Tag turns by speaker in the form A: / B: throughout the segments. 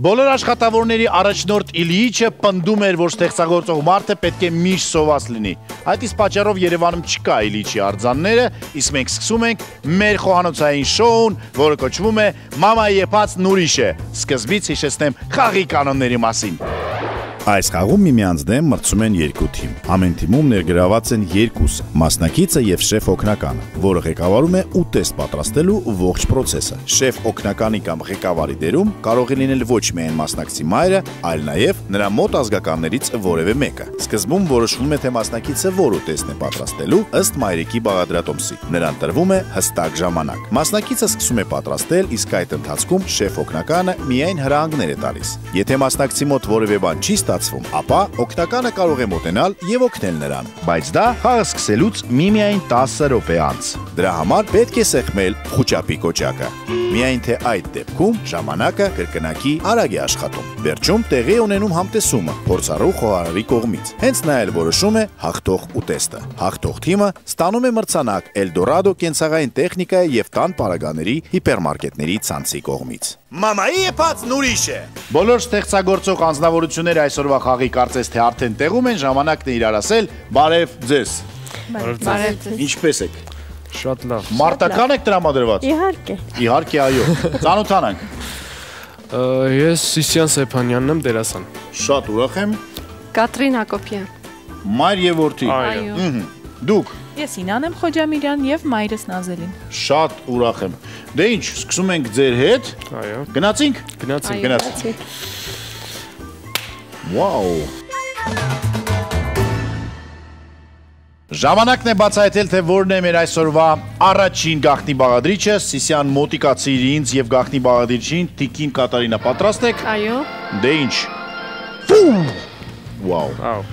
A: Բոլոր աշխատավորների առաջնորդ Իլիիչը պնդում էր, որ ստեղծագործող մարդը պետք է միշտ սոված լինի։ Այդ իսկ պատճառով Երևանում չկա Իլիիչի արձանները, իսկ մենք սկսում ենք մեր խոհանոցային շոուն, որը կոչվում է Մամայի եփածն ուրիշ է։ Սկզբից հիշեցնեմ խաղի կանոնների մասին։ Այս խաղում միմյանց դեմ մրցում են երկու թիմ։ Ամեն թիմում ներգրաված են երկուսը՝ մասնակիցը եւ շեֆ օգնականը, որը ղեկավարում է ուտեստ պատրաստելու ողջ process-ը։ Շեֆ օգնականի կամ ղեկավարի դերում կարող է լինել ոչ միայն մասնակցի մայրը, այլ նաեւ նրա մոտ ազգականներից որևէ մեկը։ Սկզբում որոշվում է, թե մասնակիցը որ ուտեստն է պատրաստելու ըստ մայրիկի բաղադրատոմսի։ Նրան տրվում է հստակ ժամանակ։ Մասնակիցը սկսում է պատրաստել, իսկ այդ ընթացքում շեֆ օգնականը միայն հրահանգներ է տալիս։ Եթե մասնակցի մոտ որևէ բան չի ապա օգնականը կարող է մոտենալ եւ օգնել նրան, բայց դա խաղը սկսելուց միմիայն 10 րոպե անց։ Դրա համար պետք է սեղմել խուճապի կոճակը։ Միայն թե այդ դեպքում ժամանակը կրկնակի արագ է աշխատում։ Վերջում տեղի ունենում համտեսումը փորձառու խոհարարի կողմից։ Հենց նա էլ որոշում է հաղթող ուտեստը։ Հաղթող թիմը ստանում է մրցանակ Էլդորադո կենցաղային տեխնիկայի եւ տան պարագաների հիպերմարկետների ցանցի կողմից։ Մամայի եփածն ուրիշ է։ Բոլոր ստեղծագործող անձնավորությունները այսօրվա խաղի կարծես թե արդեն տեղում են, ժամանակն է իրար ասել բարև ձեզ։
B: Բարև ձեզ։
A: Ինչպես եք։
C: Շատ լավ։
A: Մարտական եք տրամադրված։
B: Իհարկե։
A: Իհարկե, այո։ Ծանոթանանք։
C: Ես Սիսիան Սեփանյանն եմ, դերասան։
A: Շատ ուրախ եմ։
B: Կատրին Հակոբյան։
A: Մայր եւ որդի։
B: Այո։
A: Դուք։
D: Ես Ինան եմ Խոջամիրյան եւ մայրս Նազելին։
A: Շատ ուրախ եմ։ Դե ինչ, սկսում ենք ձեր հետ։
C: Այո։
A: Գնացինք։
C: Գնացինք։
A: Վաու։ Ժամանակն է բացահայտել, թե որն է մեր այսօրվա առաջին գաղտնի բաղադրիչը։ Սիսիան մոտիկացիր ինձ եւ գաղտնի բաղադրիչին Տիկին Կատարինա պատրաստ եք։
B: Այո։
A: Դե ինչ։ Վաու։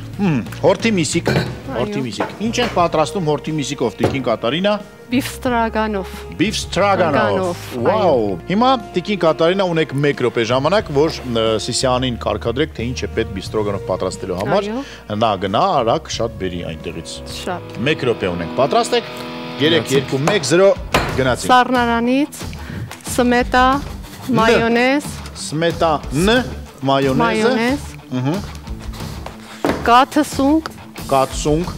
A: Հորթի միսիկ։ Հորթի միսիկ։ Ինչ են պատրաստում հորթի միսիկով Տիկին Կատարինա։
B: Բիֆ ստրագանով։
A: Բիֆ ստրագանով։ Վաու։ Հիմա Տիկին Կատարինա ունեք 1 րոպե ժամանակ, որ Սիսիանին կարգադրեք, թե ինչ է պետք բիֆ ստրագանով պատրաստելու համար։ Նա գնա, արագ շատ բերի այնտեղից։
B: Շատ։
A: 1 րոպե ունենք։ Պատրաստ եք։ 3 2 1 0 գնացինք։
B: Սառնարանից սմետա, մայոնեզ,
A: Սմետան, մայոնեզը,
B: կաթը սունկ,
A: կաթսունկ,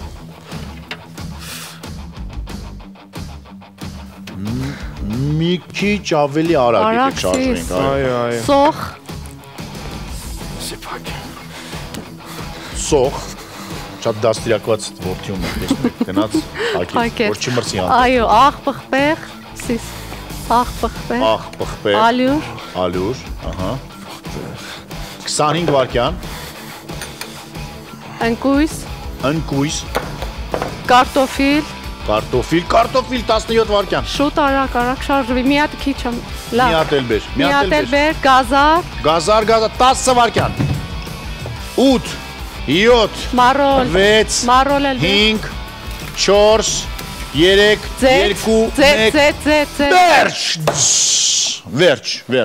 A: մի քիչ ավելի արագ եք շարժվենք,
C: Այո։
B: սոխ,
A: սոխ, շատ դաստիարակված որդի ունենք, տեսնեք, գնաց հակեր, որ չմրցի հանդեպ։
B: այո, աղ պղպեղ, սիս, աղ պղպեղ,
A: Աղ պղպեղ, ալյուր, 25 վայրկյան, ընկույզ,
B: կարտոֆիլ,
A: կարտոֆիլ 17 վայրկյան,
B: շուտ արագ շարժվի, մի հատ քիչ եմ,
A: մի հատ էլ բեր,
B: գազար,
A: 10 վայրկյան, 8, 7,
B: մարոլ,
A: 6,
B: մարոլ էլ
A: 5, 4, 3, 2, 1, վերջ։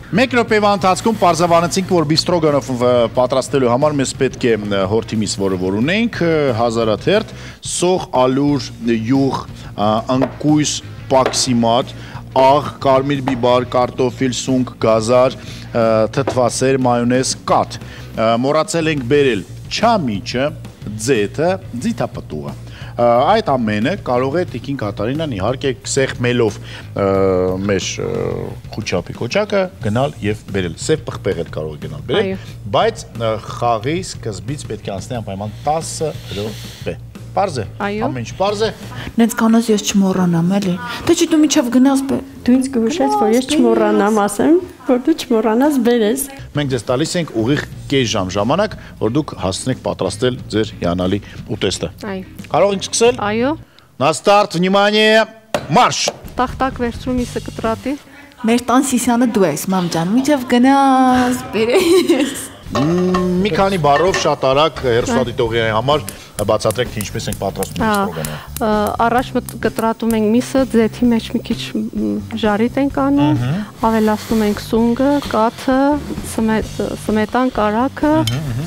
A: 1 րոպեվա ընթացքում պարզաբանեցինք, որ բիֆ ստրոգանով պատրաստելու համար մեզ պետք է հորթի միս, որ ունենք, հազարաթերթ, սոխ, ալյուր, յուղ, ընկույզ, պաքսիմատ, աղ, կարմիր բիբար, կարտոֆիլ, սունկ, գազար, թթվասեր, մայոնեզ, կաթ։ Մոռացել ենք բերել չամիչը, ձեթը, ձիթապտուղը։ Այդ ամենը կարող է Տիկին Կատարինան իհարկե սեղմելով մեր խուճապի կոճակը գնալ եւ բերել։ Սև պղպեղ էլ կարող է գնալ բերել, բայց խաղի սկզբից պետք է անցնի անպայման 10 րոպե։ Պարզ է։ Ամեն ինչ պարզ է։
D: Նենց կանոց ես չմոռանամ էլի։ Դե չի դու միջավ գնաս բե։
E: Դու ինձ կհուշես, որ ես չմոռանամ, ասեմ, որ դու չմոռանաս բերես։
A: Մենք ձեզ տալիս ենք ուղիղ կես ժամ ժամանակ, որ դուք հասցնեք պատրաստել ձեր հիանալի ուտեստը։ Կարող ենք սկսել։
B: Այո։
A: На старт, внимание, марш։
B: Տախտակ վերցրու միսը կտրատի։
D: Մեր տան Սիսիանը դու ես, մամ ջան, միջավ գնաս բերես։
A: Մի քանի բառով շատ արագ հերոստատիտողի համար բացատրեք, թե ինչպես ենք պատրաստում ստրոգանը։
B: Առաջ կտրատում ենք միսը, ձեթի մեջ մի քիչ ժարիտ ենք անում, ավելացնում ենք սունգը, կաթը, սմետան, կարագը,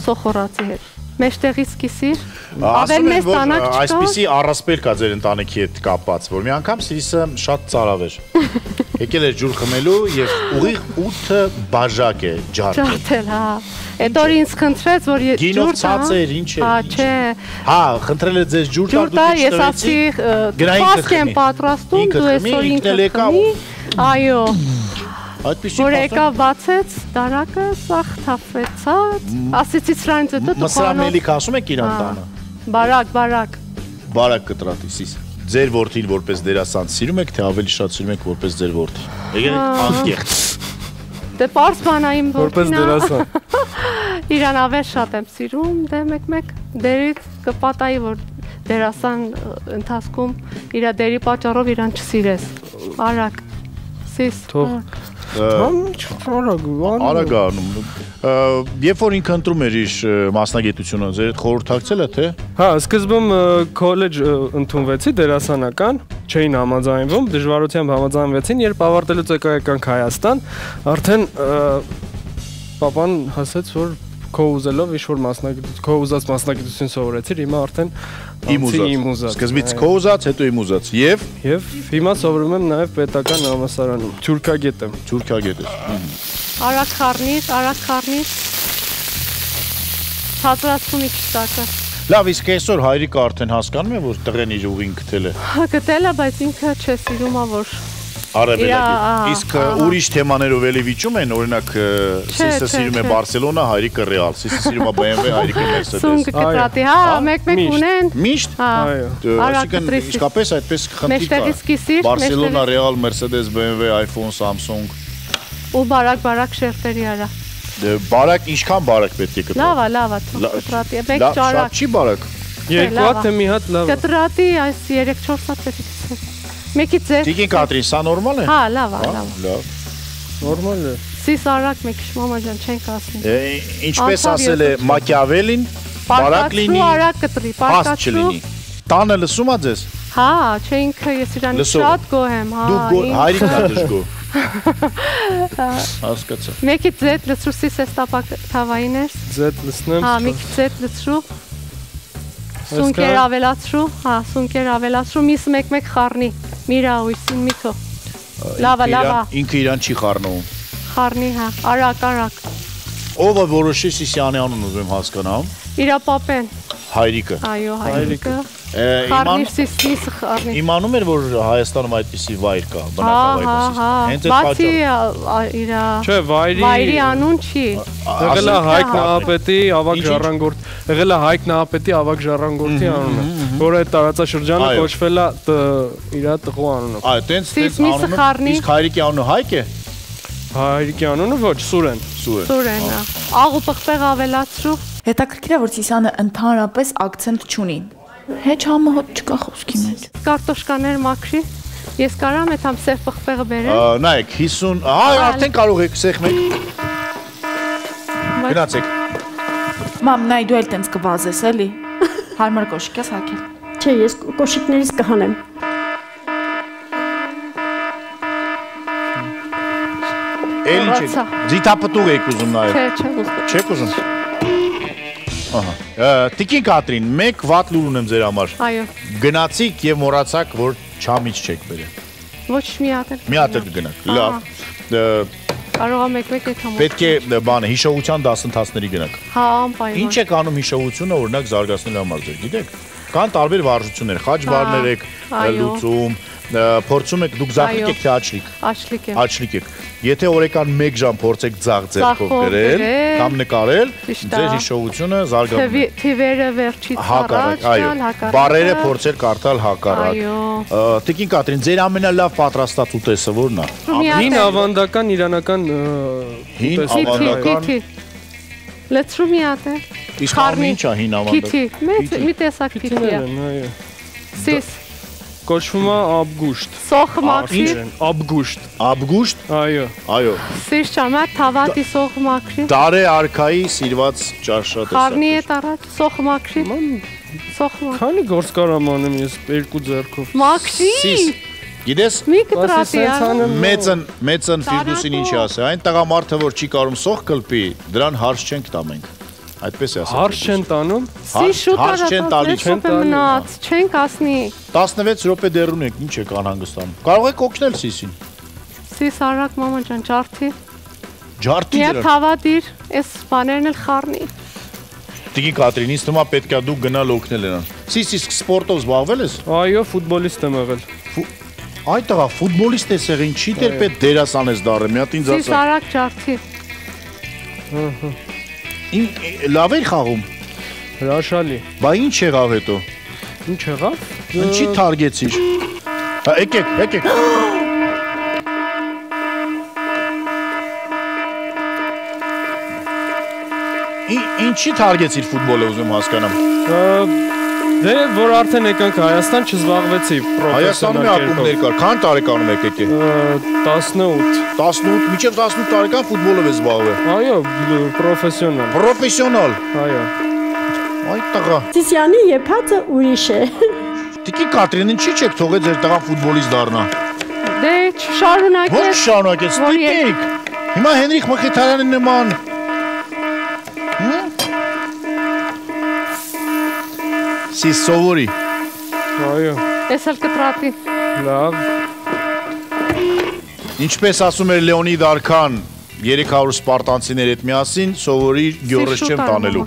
B: սոխորացի հետ։ Մեջտեղից կիսիր։
A: Ասում են, որ
B: տանակ չկա։
A: այսպիսի առասպել կա ձեր ընտանիքի հետ կապված, որ մի անգամ Սիրիսը շատ ծարավ էր։ Եկել էր ջուր խմելու եւ ուղիղ 8 բաժակ է ջարդել։
B: Ջարդել, հա։ Այդ օր ինձ խնդրեց, որ
A: Գինով ցած էր, ինչ է։
B: Հա, չէ։
A: Հա, խնդրել է ձեզ ջուր
B: Ջուր տա, ես ասի, փաստ եմ պատրաստում, դու այսօր ինքդ խմի։ Այո։
A: Այդպեսի
B: Որ եկավ բացեց, դարակը սախ թափվեցած, ասեցի սրանից հետո դու
A: մսրամելիք ասում եք իրան տանը։
B: Բարակ։
A: Բարակ կտրատի սիս։ Ձեր որդին որպես դերասան սիրում եք, թե ավելի շատ սիրում եք որպես ձեր որդի։ Եկեք անկեղծ։
B: Դե պարզ բանա իմ
C: Որպես
B: որդին։
C: դերասան։
B: Իրան ավելի շատ եմ սիրում, դե մեկ դերից կպատայի, որ դերասան ընթացքում իր դերի պատճառով իրան չսիրես։ Արագ։ Սիս։
C: Թող
A: Արագանում։ Երբ որ ինքը ընտրում էր իր մասնագիտությունը, ձեր հետ խորհրդակցել է, թե։
C: Հա, սկզբում քոլեջ ընդունվեցի դերասանական, չէին համաձայնվում, դժվարությամբ համաձայնվեցին, երբ ավարտելուց եկանք Հայաստան, արդեն պապան ասաց, որ քո ուզելով ինչ-որ քո ուզած մասնագիտություն սովորեցիր, հիմա արդեն
A: իմ ուզած։ Սկզբից քո ուզած, հետո իմ ուզած։ Եվ
C: հիմա սովորում եմ նաև պետական համալսարանում, թուրքագետ եմ։
A: Թուրքագետ ես։
B: Արագ խառնիր։ Ցածրացում իջ տակը։
A: Լավ, իսկ այսօր հայրիկը արդեն հասկանում է, որ տղեն իր ուղին գտել է։
B: Գտել է, բայց ինքը չէ սիրում ա որ
A: Արևելագետ։ Իսկ ուրիշ թեմաներով էլի վիճում են, օրինակ Սիսը սիրում է Բարսելոնա, հայրիկը Ռեալ, Սիսը սիրում է BMW, հայրիկը Mercedes։
B: Սունկը կտրատի, հա, մեկ ունեն։
A: Միշտ։ Այսինքն իսկապես այդպես խնդիր կա։
B: Մեջտեղից կիսիր,
A: Բարսելոնա, Ռեալ, Mercedes, BMW, iPhone, Samsung։
B: Ու բարակ շերտերի արա։
A: Բարակ ինչքան բարակ պետք է կտրատի։
B: Լավ, կտրատի, մեկ ճարակ։
A: Շատ չի բարակ։
C: Երկու հատ թե մի հատ լավ։
B: Կտրատի այս 3-4 հատ պետք է։ Մեկից ձեր։
A: Տիկին Կատրին, սա նորմալ է։
B: Հա, լավ։
C: Նորմալ է։
B: Սիս արագ մեկ մամա ջան չենք ասնի։
A: Ինչպես ասել է Մակիավելին, բարակ լինի,
B: արագ կտրի,
A: հաստ չլինի։ Տանը լսում ա ձեզ։
B: Հա, չէ ինքը ես իրան շատ գոհ եմ, հա։
A: Դու հայրիկն ա դժգոհ։ Հասկացա։
B: Մեկից ձետ լցրու սիս էս թավային ես։
C: Ձետ լցնեմ։
B: Հա, մեկից ձետ լցրու։ Սունկեր ավելացրու, միս մեկ խառնի։ Միրա ույսին միթո։ Լավա։
A: Ինքը իրան չի խառնում։
B: Խառնի, հա, արագ։
A: Ով է որոշի Սիսյանի անուն ուզում հասկանամ։
B: Իրա պապեն։
A: Հայրիկը։
B: Այո, հայրիկը։
A: Խառնիր
B: սիսը խառնի։
A: Իմանում էր, որ Հայաստանում այդպիսի վայր կա, բնակավայր։
B: Բացի իրա
C: Չէ,
B: վայրի անուն չի։
C: Եղել է Հայկ Նահապետի ավագ ժառանգորդի անունը, որ այդ տարածաշրջանը կոչվել է իրա տղու անունով։
A: Այո, տենց անունը։ Իսկ հայրիկի անունը Հայկ է։
C: Հայրիկի անունը ոչ, Սուրեն։
B: Սուրեն, աղ ու պղպեղ ավելացրու։
D: Հետաքրքիր է, որ Սիսյանը ընդհանրապես ակցենտ չունի։ Հեչ համահոտ չկա խոսքի մեջ։
B: Կարտոշկաներ մաքրի։ Ես կարամ այդ համ սև պղպեղը բերեմ։
A: Նայեք, 50, արդեն կարող եք սեղմեք։ Գնացեք։
D: Մամ, նայ դու էլ տենց կվազես էլի։ Հարմար կոշիկ ես հագել։
E: Չէ, ես կոշիկներից կհանեմ։
A: Էլ ինչ է։ Ձիթապտուղ եք ուզում նայել։
B: Չէ։
A: Չեք ուզում։ Տիկին Կատրին, մեկ վատ լուր ունեմ ձեր համար։
B: Այո։
A: Գնացիք եւ մոռացաք, որ չամիջ չեք բերել։
B: Ոչ մի հատ։
A: Մի հատ էլ կգնաք։ Լավ։
B: Կարող է մեկ այդ համոզել։
A: Պետք է բանը հիշողության դասընթացների գնաք։
B: Հա, անպայման։
A: Ինչ եք անում հիշողությունը օրինակ զարգացնելու համար ձեր, գիտեք։ Կան տարբեր վարժություններ, խաչվարներ եք լուծում, փորձում եք դուք ձախլիկ եք թե աչլիկ։
B: Աչլիկ եմ։
A: Աչլիկ եք։ Եթե օրական 1 ժամ փորձեք ձախ ձեռքով գրել կամ նկարել, ձեր հիշողությունը զարգանում է։
B: Թիվերը վերջից
A: հակառակ, այո։ Բառերը փորձել կարդալ հակառակ։
B: Այո։
A: Տիկին Կատրին, ձեր ամենալավ պատրաստած ուտեսը ո՞րն է։
C: Հին ավանդական իրանական
A: Հին ավանդական։
B: Լցրու մի հատ է։
A: Իսկ անում ինչ է հին ավանդական։
B: Փիթի, մի տեսակ փիթի է։
C: Այո։
B: Սիս։
C: Կոչվում է աբգուշտ։
B: Սոխը մաքրի։
C: Աբգուշտ։
A: Աբգուշտ։
C: Այո։
A: Այո։
B: Սիս ճամա թավատի սոխը մաքրի։
A: Դարե արքայի սիրված ճաշատեսակ։
B: Խառնի է տարած սոխը մաքրի։ Սոխը մաքրի։
C: Քանի գործ կարամ անեմ ես 2 ձեռքով։
B: Մաքրի։
A: Գիտես։
B: Մի կտրատի արա։
A: Մեծն Ֆիրդուսին ինչ ասի, այն տղամարդը որ չի կարում սոխ կլպի, դրան հարց չենք տա մենք։ Այդպես է ասած։
C: Հարց չեն տանում։
B: Սի շուտ
A: հարց չեն տալի,
B: չեն մնաց, չենք ասնի։
A: 16 րոպե դեռ ունեք, ինչ եք անհանգստանում։ Կարող եք օգնել Սիսին։
B: Սիս արագ մաման ջան, ջարդի։
A: Ջարդի
B: Մի
A: դրան։
B: թավա դիր, այս բաներն էլ խառնի։
A: Տիկին Կատրին, ինձ թվում է պետքա դու գնալ օգնել նրան։ Սիս իսկ սպորտով զբաղվել ես։
C: Այո, ֆուտբոլիստ եմ եղել։
A: Այդ տղա ֆուտբոլիստ ես եղել, ինչի դեր պետք դերասան ես դառը, մի հատ ինձ
B: Սիս
A: ասա։
B: արագ ջարդի։
A: Լավ էր խաղում։
C: Հրաշալի։
A: Բա ինչ եղավ հետո։
C: Ինչ եղավ։
A: Ինչի թարգեցիր։ Եկեք։ Ինչի թարգեցիր ֆուտբոլը ուզում հասկանամ։
C: Դե որ արդեն եկանք Հայաստան չզբաղվեցի
A: Հայաստանում ակումբներ կար։ Քան տարեկանում եք եկել։
C: 18։
A: 18, մինչև 18 տարեկան ֆուտբոլով ես զբաղվել։
C: Այո, պրոֆեսիոնալ։
A: Պրոֆեսիոնալ։
C: Այո։
A: Այդ տղա։
E: Սիսյանի եփածը ուրիշ է։
A: Տիկի Կատրին, ինչի՞ չեք թողել ձեր տղան ֆուտբոլիստ դառնա։
B: Դե շարունակես։
A: Ո՞նց շարունակեց։ Ստիպեք։ Հիմա Հենրիկ Մխիթարյանի նման։ Սիս սովորի։
C: Այո։
B: Ես էլ կտրատի։
C: Լավ։
A: Ինչպես ասում էր Լեոնիդ Արքան 300 սպարտանցիներ հետ միասին, սովորի գյորես չեմ տանելու։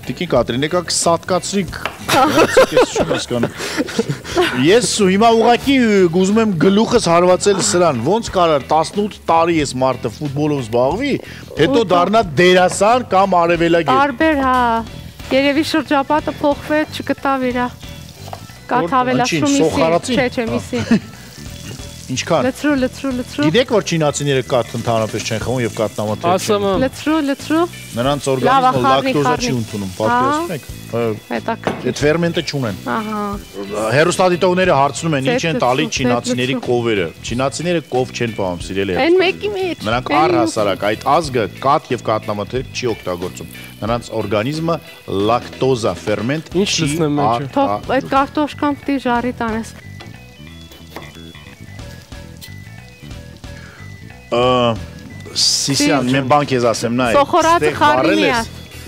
A: Տիկին Կատրին, եկա կսատկացրիք։ Ես հիմա ուղղակի ուզում եմ գլուխս հարվածել սրան, ոնց կարար 18 տարի ես մարդը ֆուտբոլով զբաղվի, հետո դառնա դերասան կամ արևելագետ։
B: Տարբեր, հա։ Երևի շրջապատը փոխվեց, չգտավ իրա։ Կա թավելաշու միսի։ Չէ, միսի։
A: Ինչքան։
B: Լցրու։
A: Գիտեք, որ չինացիները կաթ ընդհանրապես չեն խմում եւ կաթնամաթ չեն։
C: Ասում եմ։
B: Լցրու։
A: Նրանց օրգանիզմը լակտոզա չի ընդունում, պատկերացնում եք։
B: Հետաքրքիր։
A: Այդ ֆերմենտը չունեն։
B: Ահա։
A: Հերոստատիտողները հարցնում են, ինչ են տալի չինացիների կովերը։ Չինացիները կով չեն պահում, սիրելի։
B: Այն մեկի մեջ։
A: Նրանք առհասարակ այդ ազգը կաթ եւ կաթնամաթ չի օգտագործում։ Նրանց օրգանիզմը լակտոզա ֆերմենտ
C: Ինչ լցնեմ մեջը։
B: Թող այդ կարտոշկան պիտի ժարի տանես։
A: Սիսյան, մեն բան քեզ ասեմ, նայ։
B: Սոխորածը խառնի է։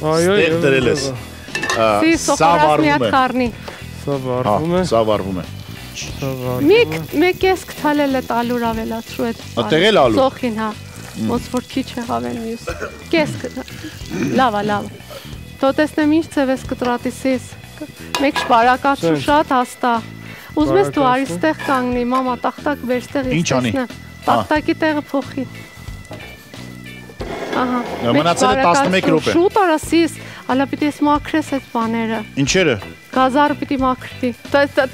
C: Այո,
A: Ստեղ դրել ես։
B: Սի սոխորած միակ խառնի։
C: Սա վարվում է։
A: Սա վարվում է։
B: Մեկ ես կթալել է տալուր ավելացրու այդ։
A: Ատեղել ալու։
B: Սոխին, հա։ Ոնց որ քիչ եղավ են մյուս։ Կես։ Լավ։ Թո տեսնեմ ինչ ձև ես կտրատի սիս։ Մեկ շպարակացու շատ հաստա։ Ուզում ես դու արի ստեղ կանգնի, մամա, տախտակ բեր ստեղ ես տեսնեմ։ Տախտակի տեղը փոխի։ Ահա։
A: Մնացել է 11 րոպե։
B: Շուտ արա սիս, հələ պիտի ես մաքրես այդ բաները։
A: Ինչերը։
B: Գազարը պիտի մաքրվի։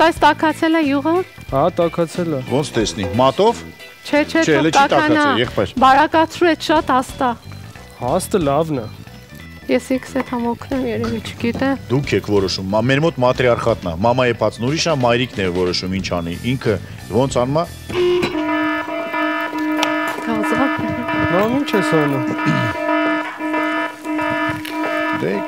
B: Տես տակացել է յուղը։
C: Հա, տակացել է։
A: Ոնց տեսնի։ Մատով։
B: Չէ,
A: Չէ, չի տակացել, եղբայր։
B: Բարակացրու է շատ հաստա։
C: Հաստը լավն է։
B: Ես իքս այդ համոքնեմ երևի չգիտեմ։
A: Դուք եք որոշում։ Մեր մոտ маտրիարխատն է։ Մամա եփածն ուրիշ է, մայրիկն է որոշում ինչ անի։ Ինքը ոնց անում է։
C: Մամ ինչ ես անում։
A: Դեք։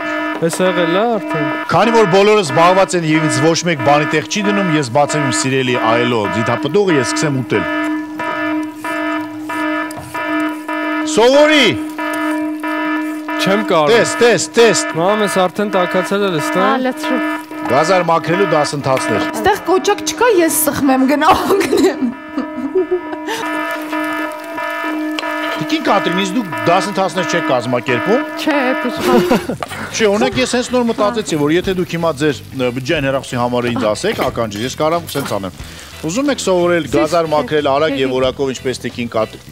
C: Էս եղել է արդեն։
A: Քանի որ բոլորը զբաղված են եւ ինձ ոչ մեկ բանի տեղ չի դնում, ես բացեմ իմ սիրելի այլո դիթապտողը, ես սկսեմ ուտել։ Սովորի։
C: Չեմ կարող։
A: Տես։
C: Մամ, ես արդեն տակացել ես,
B: Հա,
C: տա։
B: լցրու։
A: Գազար մաքրելու դասընթացներ։
D: Այստեղ կոճակ չկա, ես սխմեմ գնամ։
A: Տիկին Կատրին, իսկ դուք դասընթացներ չեք կազմակերպում։
B: Չէ, դժվար։
A: Չէ, օրինակ ես հենց նոր մտածեցի, որ եթե դուք հիմա ձեր բջջային հեռախոսի համարը ինձ ասեք, ականջի, ես կարամ սենց անեմ։ Ուզում եք սովորել գազար մաքրել արագ եւ որակով ինչպես Տիկին Կատրին։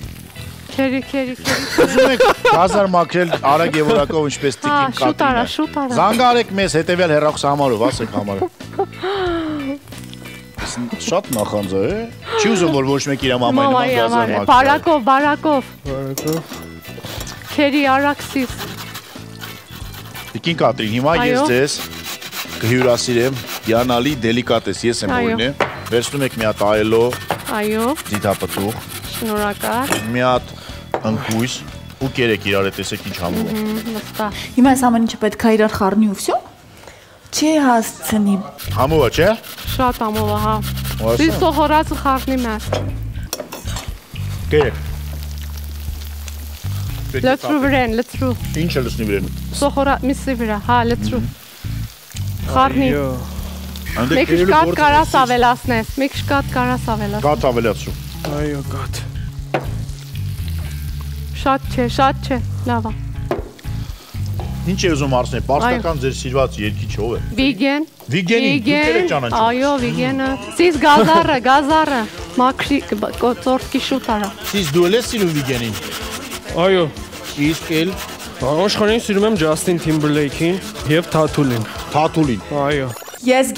B: Քերի։
A: Ուզում եք գազար մաքրել արագ եւ որակով ինչպես Տիկին Կատրինը։
B: Շուտ արա։
A: Զանգարեք մեզ հետեւյալ հեռախոս համարով, ասեք համարը։ Շատ նախանձ է։ Չի ուզում որ ոչ մեկ իր մամայի նման գազար մաքրի։
B: Բարակով։ Քերի արաքսիս։
A: Տիկին Կատրին, հիմա ես ձեզ կհյուրասիրեմ յանալի դելիկատես, ես եմ օրինե։ Վերցնում եք մի հատ այլո։
B: Այո։
A: Դիթապտուղ։
B: Շնորհակալ։
A: Մի հատ ընկույզ ու կերեք իրար է տեսեք ինչ համով է։
B: Վստահ։
D: Հիմա այս ամեն ինչը պետք է իրար խառնի ու վсё։ Չի հասցնի։
A: Համով է, չէ։
B: Շատ ամով է, հա։ Դի սոխորածը խառնի մեզ։
A: Կերեք։ պետք է
B: Լցրու վրան, լցրու։
A: Ինչ է լցնի վրան։
B: Սոխորա միսի վրա, հա, լցրու։ Խառնի։
A: Անդե
B: Մեկ շկատ կարաս ավելացնես, մեկ շկատ կարաս ավելացնես։
A: Կաթ ավելացրու։
C: Այո, գադ։
B: Շատ չէ, լավ է։
A: Ինչ է ուզում հարցնել, պարսկական ձեր սիրված երգիչ ով է։
B: Վիգեն։
A: Վիգենի, դուք եք ճանաչում։
B: Այո, Վիգենը։ Սիս գազարը, մաքրի ծորտկի շուտ արա։
A: Սիս դու ես սիրում Վիգենին։
C: Այո,
A: Իսկ էլ
C: աշխարհին սիրում եմ Ջասթին Թիմբերլեյքին եւ Թաթուլին։
A: Թաթուլին։
C: Այո։
D: Ես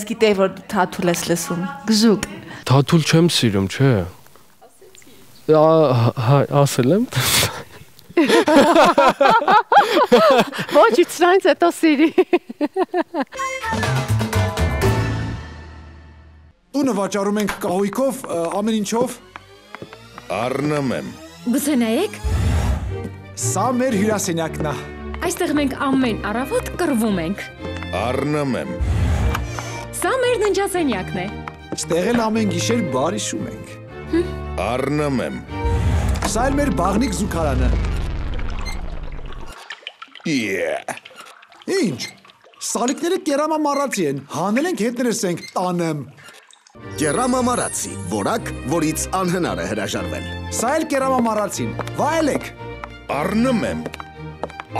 D: գիտեի, որ դու Թաթուլ ես լսում։ Գժուկ։
C: Թաթուլ չեմ սիրում, չէ։ Ասել եմ։
B: Ոչ, իցրանից հետո սիրի։
F: Տունը վաճառում ենք կահույքով, ամեն ինչով։
G: Առնում եմ։
H: Գուցե նայեք,
F: Սա մեր հյուրասենյակն է։
H: այստեղ մենք ամեն առավոտ կռվում ենք։
G: Առնում եմ։
H: Սա մեր ննջասենյակն է։
F: Ստեղ էլ ամեն գիշեր բար հիշում ենք։
G: Առնում եմ։
F: Սա էլ մեր բաղնիկ զուգարանը։ Ինչ։ Սալիկները կերամամարացի են, հանել ենք հետ ներսենք, տանեմ։
G: Կերամամարացի, որակ, որից անհնար է հրաժարվել։
F: Սա էլ կերամամարացին, վայելեք։
G: Առնում եմ։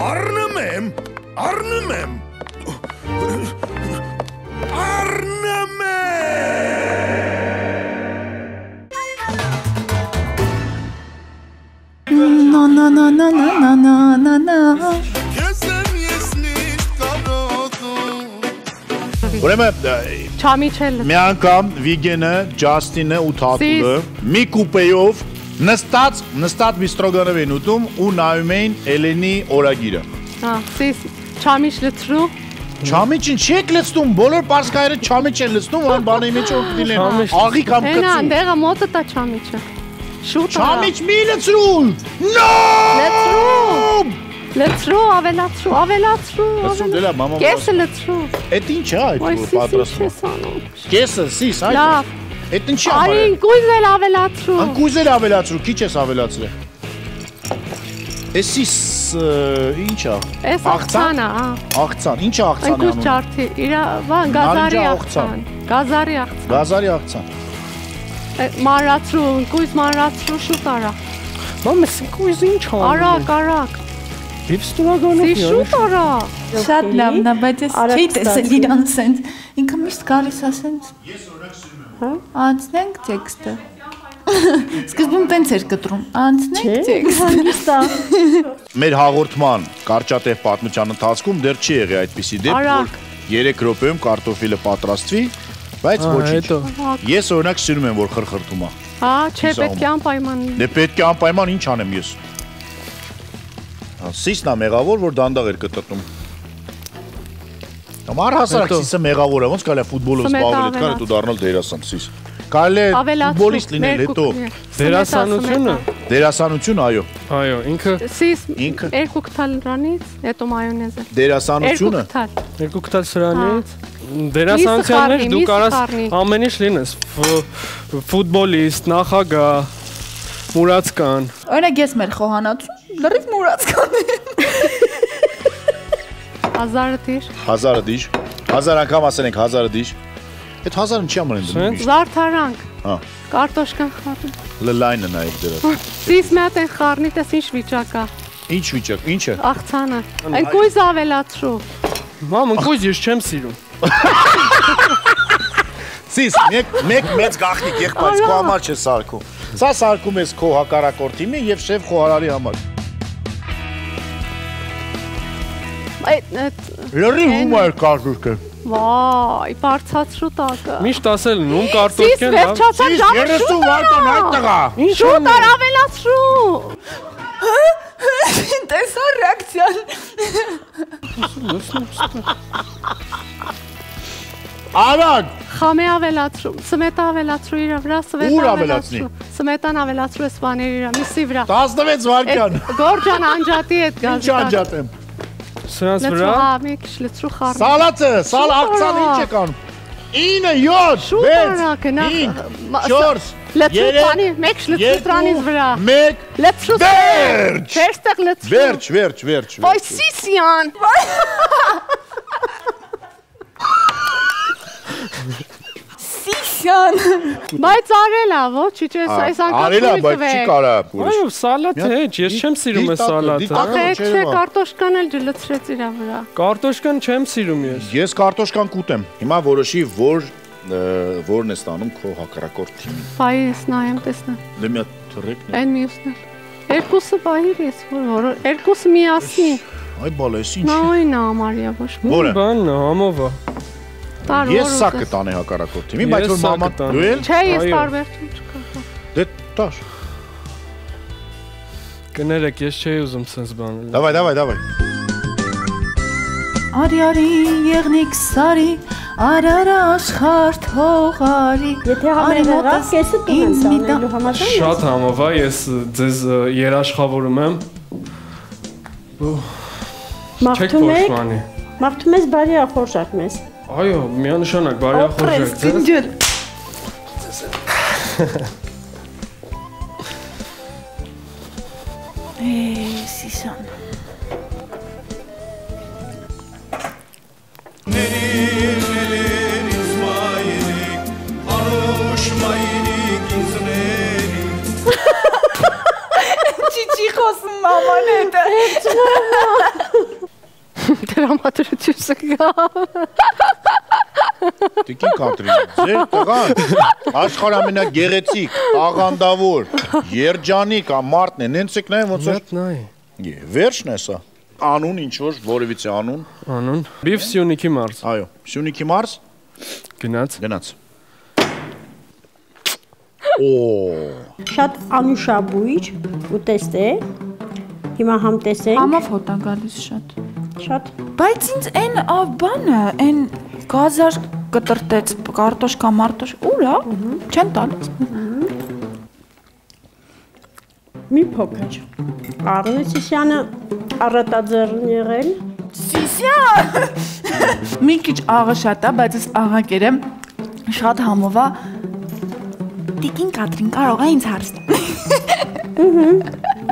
G: Առնում եմ։ Առնում եմ։ Առնում
D: Նա
A: Ուրեմն
B: Չամիչել։
A: մի անգամ Վիգենը, Ջաստինը ու Թաթուլը մի կուպեյով նստած բիստրոգանով են ուտում ու նայում էին Էլենի օրագիրը։
B: Հա, սիս չամիչ լցրու։
A: Չամիչին չի եք լցնում, բոլոր պարսկայերը չամիչ են լցնում, այն բանի մեջ որ դիլեն։ Աղի կամ
B: Հենա,
A: կծու։
B: դեղը մոտը տա չամիչը։ Շուտ արա։
A: Չամիչ մի լցրուն։ No!
B: Լցրու, ավելացրու։
A: Լցրու դելա մամա։
B: Կեսը լցրու։
A: Էդ ինչ է այդ
B: Ոյ,
A: որ
B: սիս
A: պատրաստում։
B: ինչ ես անում։
A: Կեսը, սիս, այդ։
B: Լավ։
A: Էդ ինչի
B: Արի
A: համար է։
B: ինկույզ էլ ավելացրու։
A: Անկույզել ավելացրու, քիչ ես ավելացրել։ Էսիս ինչ է։
B: Էս աղցանը, հա։
A: Աղցան, ինչ է աղցանի
B: Ինկույզ
A: անունը։
B: ջարդի, իրա, բան, գազարի
A: Նարինջա
B: աղցան։ Գազարի աղցան։
A: Գազարի աղցան։
B: Մանրացրու, ինկույզ մանրացրու, շուտ արա։
C: Մամա, ինքույզ ինչ անում։
B: Արագ։
C: Բիֆստրոգանով։
B: Սիս շուտ արա։
D: շատ լավն է, բայց ես չի տեսել իրան սենց։ Ինքը միշտ գալիս է սենց։ Անցնենք տեքստը։ Սկզբում տենց էր կտրում։ Անցնենք տեքստը։
A: Մեր հաղորդման կարճատև պատմության ընթացքում դեռ չի եղել այդպիսի դեպք, որ 3 րոպեում կարտոֆիլը պատրաստվի, բայց ոչինչ։ Ես օրինակ սիրում եմ, որ խրխրթում է։
B: Հա, չէ, պետք է անպայման։
A: Դե պետք է անպայման ինչ անեմ ես։ Սիսն է մեղավոր, որ դանդաղ էր կտրտում։ Կամ առհասարակ սիսը մեղավոր է, ոնց կարելի է ֆուտբոլով զբաղվել, այդ կարելի է դու դառնալ դերասան, սիս։ Կարելի է ֆուտբոլիստ լինել հետո։
C: Դերասանությունը։
A: Դերասանություն, այո։
C: Այո, ինքը
B: Սիս
A: Ինքը։
B: 2 կտալրանից, հետո մայոնեզը։
A: Դերասանությունը։
B: 2 կտալ։
C: 2 կտալ սրանից։ Դերասանության մեջ դու կարաս ամեն ինչ լինես։ Ֆուտբոլիստ, նախագահ, մուրացկան։
D: Օրինակ ես մեր խոհանոցում լրիվ մուրացկան եմ։
B: 1000 դիր։
A: 1000 դիշ։ 1000 անգամ ասենք 1000 դիշ։ Այդ 1000-ը չի ամեն դնում։
B: Զարդարանք։
A: Հա։
B: Կարտոշկան խառնի։
A: Լլայնը նայեք դրա։
B: Սիս մի հատ են խառնի, տես ինչ վիճակ է։
A: Ինչ վիճակ, ինչը։
B: Աղցանը։ Ընկույզ ավելացրու։
C: Մամ, ընկույզ ես չեմ սիրում։
A: Սիս, մեկ մեծ գախնիկ եղբայր, քո համար չէ սարքում։ Սա սարքում ես քո հակառակորդի մի եւ շեֆ խոհարարի համար։ Լրի հումոր կարտոշկը։
B: Վայ, բարձացրու տակը։
C: Միշտ ասել ում կարտոշկեն լավ։
B: Վերջացավ ժամը
A: 30 վայրկյան այդ տղա։
B: շուտ ար ավելացրու։
D: Տեսա ռեակցիան։
A: Արագ։
B: Խամե ավելացրու, սմետա ավելացրու իր վրա,
A: Ուր ավելացնի։
B: Սմետան ավելացրու այս բաների վրա, միսի վրա։
A: 16 վայրկյան։
B: Գորջան անջատի այդ գազի։
A: Ինչ անջատեմ։
C: Սրանց վրա։
B: Լցրու, հա, մի քիչ լցրու խառնի։
A: Սալատը, սալ աղցան ինչ է կանում։ 9, 7, 6, 5, 4,
B: Լեցուտանի, մեկ շլեցուտանից վրա։
A: Մեկ,
B: Լեցուտան։ Վերստեղ լեցուտ։
A: վերջ։
B: Ոյ Սիսյան։
D: Սիսյան։
B: Բայց արելա, ոչ, այս անգամ
A: արելա, բայց չի կարա։
C: Այո, սալատ է, ես չեմ սիրում այս սալատը։
B: Ախե, չէ, կարտոշկան էլ ջլցրեց իրա վրա։
C: Կարտոշկան չեմ սիրում ես։
A: Ես կարտոշկան կուտեմ։ Հիմա որոշի որն է ստանում քո հակառակորդ թիմին։
B: Բայ ես նայեմ տեսնեմ։
A: Դե մի հատ թռեք։
B: Այն մյուսն է։ Երկուսը բայիր ես, որ երկուսը միասին։
A: Այ բալա, ես ինչ։
B: Նայ նա Մարիա ոչ։
A: Որը։
C: Բանն է, համովա։
A: Ես սա կտանի հակառակորդ թիմին, բայց որ մաման դու էլ։
B: Չէ, ես տարբերություն չկա։
A: Դե տար։
C: Կներեք, ես չէի ուզում sense բանել։
A: Դավայ։
D: Արի եղնիկ սարի, արարա աշխարհ թողարի։
E: Եթե համերգա, կեսը տուն եմ սանելու համաձայն։
C: Շատ համովա, ես ձեզ երաշխավորում եմ։
E: Մաղթում ես բարի ախորժակ մեզ։
C: Այո, միանշանակ բարի ախորժակ ձեզ։
D: Սիսան։ Չի խոսում մաման հետ։
B: Դրամատրություն սգա։
A: Տիկին Կատրին, ձեր տղան աշխարհամենագեղեցիկ, աղանդավոր, երջանիկ մարդն է, նենց եք նայում ոնց որ վերջն է սա։ Անուն ինչ որ որևիցե անուն։
C: Անուն։ Բիֆ Սյունիքի մարզ։
A: Այո, Սյունիքի մարզ։
C: Գնաց։
A: Օ։
E: Շատ անուշաբույր ուտեստ է։ Հիմա համ տեսենք։
D: Համով հոտ է գալիս շատ։
E: Շատ։
D: Բայց ինձ այն բանը, այն գազար կտրտեց, կարտոշկա մարտոշ, ուր է, չեն տալիս։
E: Մի փոքր։ Արնե Սիսյանը առատաձեռն եղել։
D: Սիսյան։ Մի քիչ աղը շատ է, բայց ես աղակերը շատ համով է։ Տիկին Կատրին կարող է ինձ հարցնել։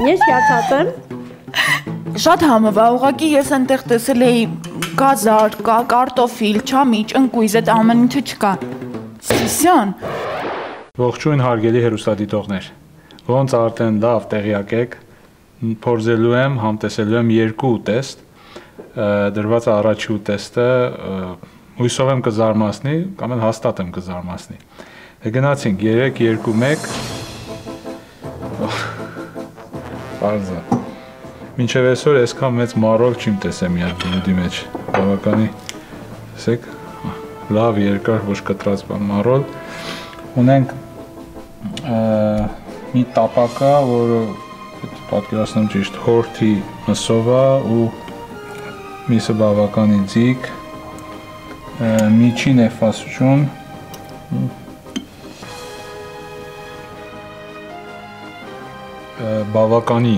E: Ես հիացած եմ։
D: Շատ համով է, ուղղակի ես այնտեղ տեսել էի գազար, կարտոֆիլ, չամիչ, ընկույզ, այդ ամեն ինչը չկա։ Սիսյան։
I: Ողջույն հարգելի հեռուստադիտողներ։ Ոնց արդեն լավ տեղյակ եք, փորձելու եմ, համտեսելու եմ երկու ուտեստ, դրված առաջի ուտեստը հույսով եմ կզարմացնի, կամ էլ հաստատ եմ կզարմացնի։ Գնացինք 3-2-1 Պարզա։ Մինչև այսօր այսքան մեծ մարոլ չիմ տեսել մի հատ բնուդի մեջ, բավականի, տեսեք, լավ երկար ոչ կտրած մարոլ, ունենք մի տապակա, որը պատկերացնում ճիշտ հորթի մսով է ու միսը բավականի ձիգ, միջին էֆասություն, բավականի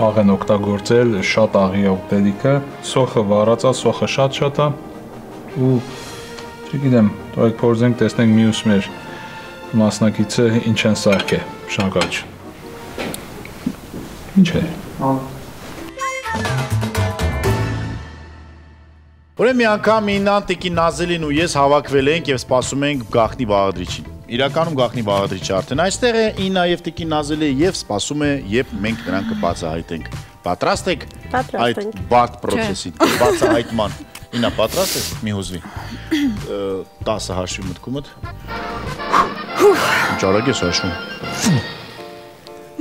I: աղ են օգտագործել, շատ աղի է ուտելիքը, սոխը վառած է, սոխը շատ է ու չգիտեմ, թողեք փորձենք տեսնենք մյուս մեր մասնակիցը ինչ են սարքել, շնորհակալ։ Ինչ է։
A: Ուրեմն մի անգամ Իննան, Տիկին Նազելին ու ես հավաքվել ենք եւ սպասում ենք գաղտնի բաղադրիչին։ Իրականում գաղտնի բաղադրիչը արդեն այստեղ է, Իննա եւ Տիկին Նազելը եւ սպասում է, երբ մենք նրան կբացահայտենք։ Պատրաստ եք այդ բարդ process-ի բացահայտման։ Իննա, պատրաստ ես։ Մի հուզվի։ 10 հաշվի մտքումդ։ Ինչ արագ ես հաշվում։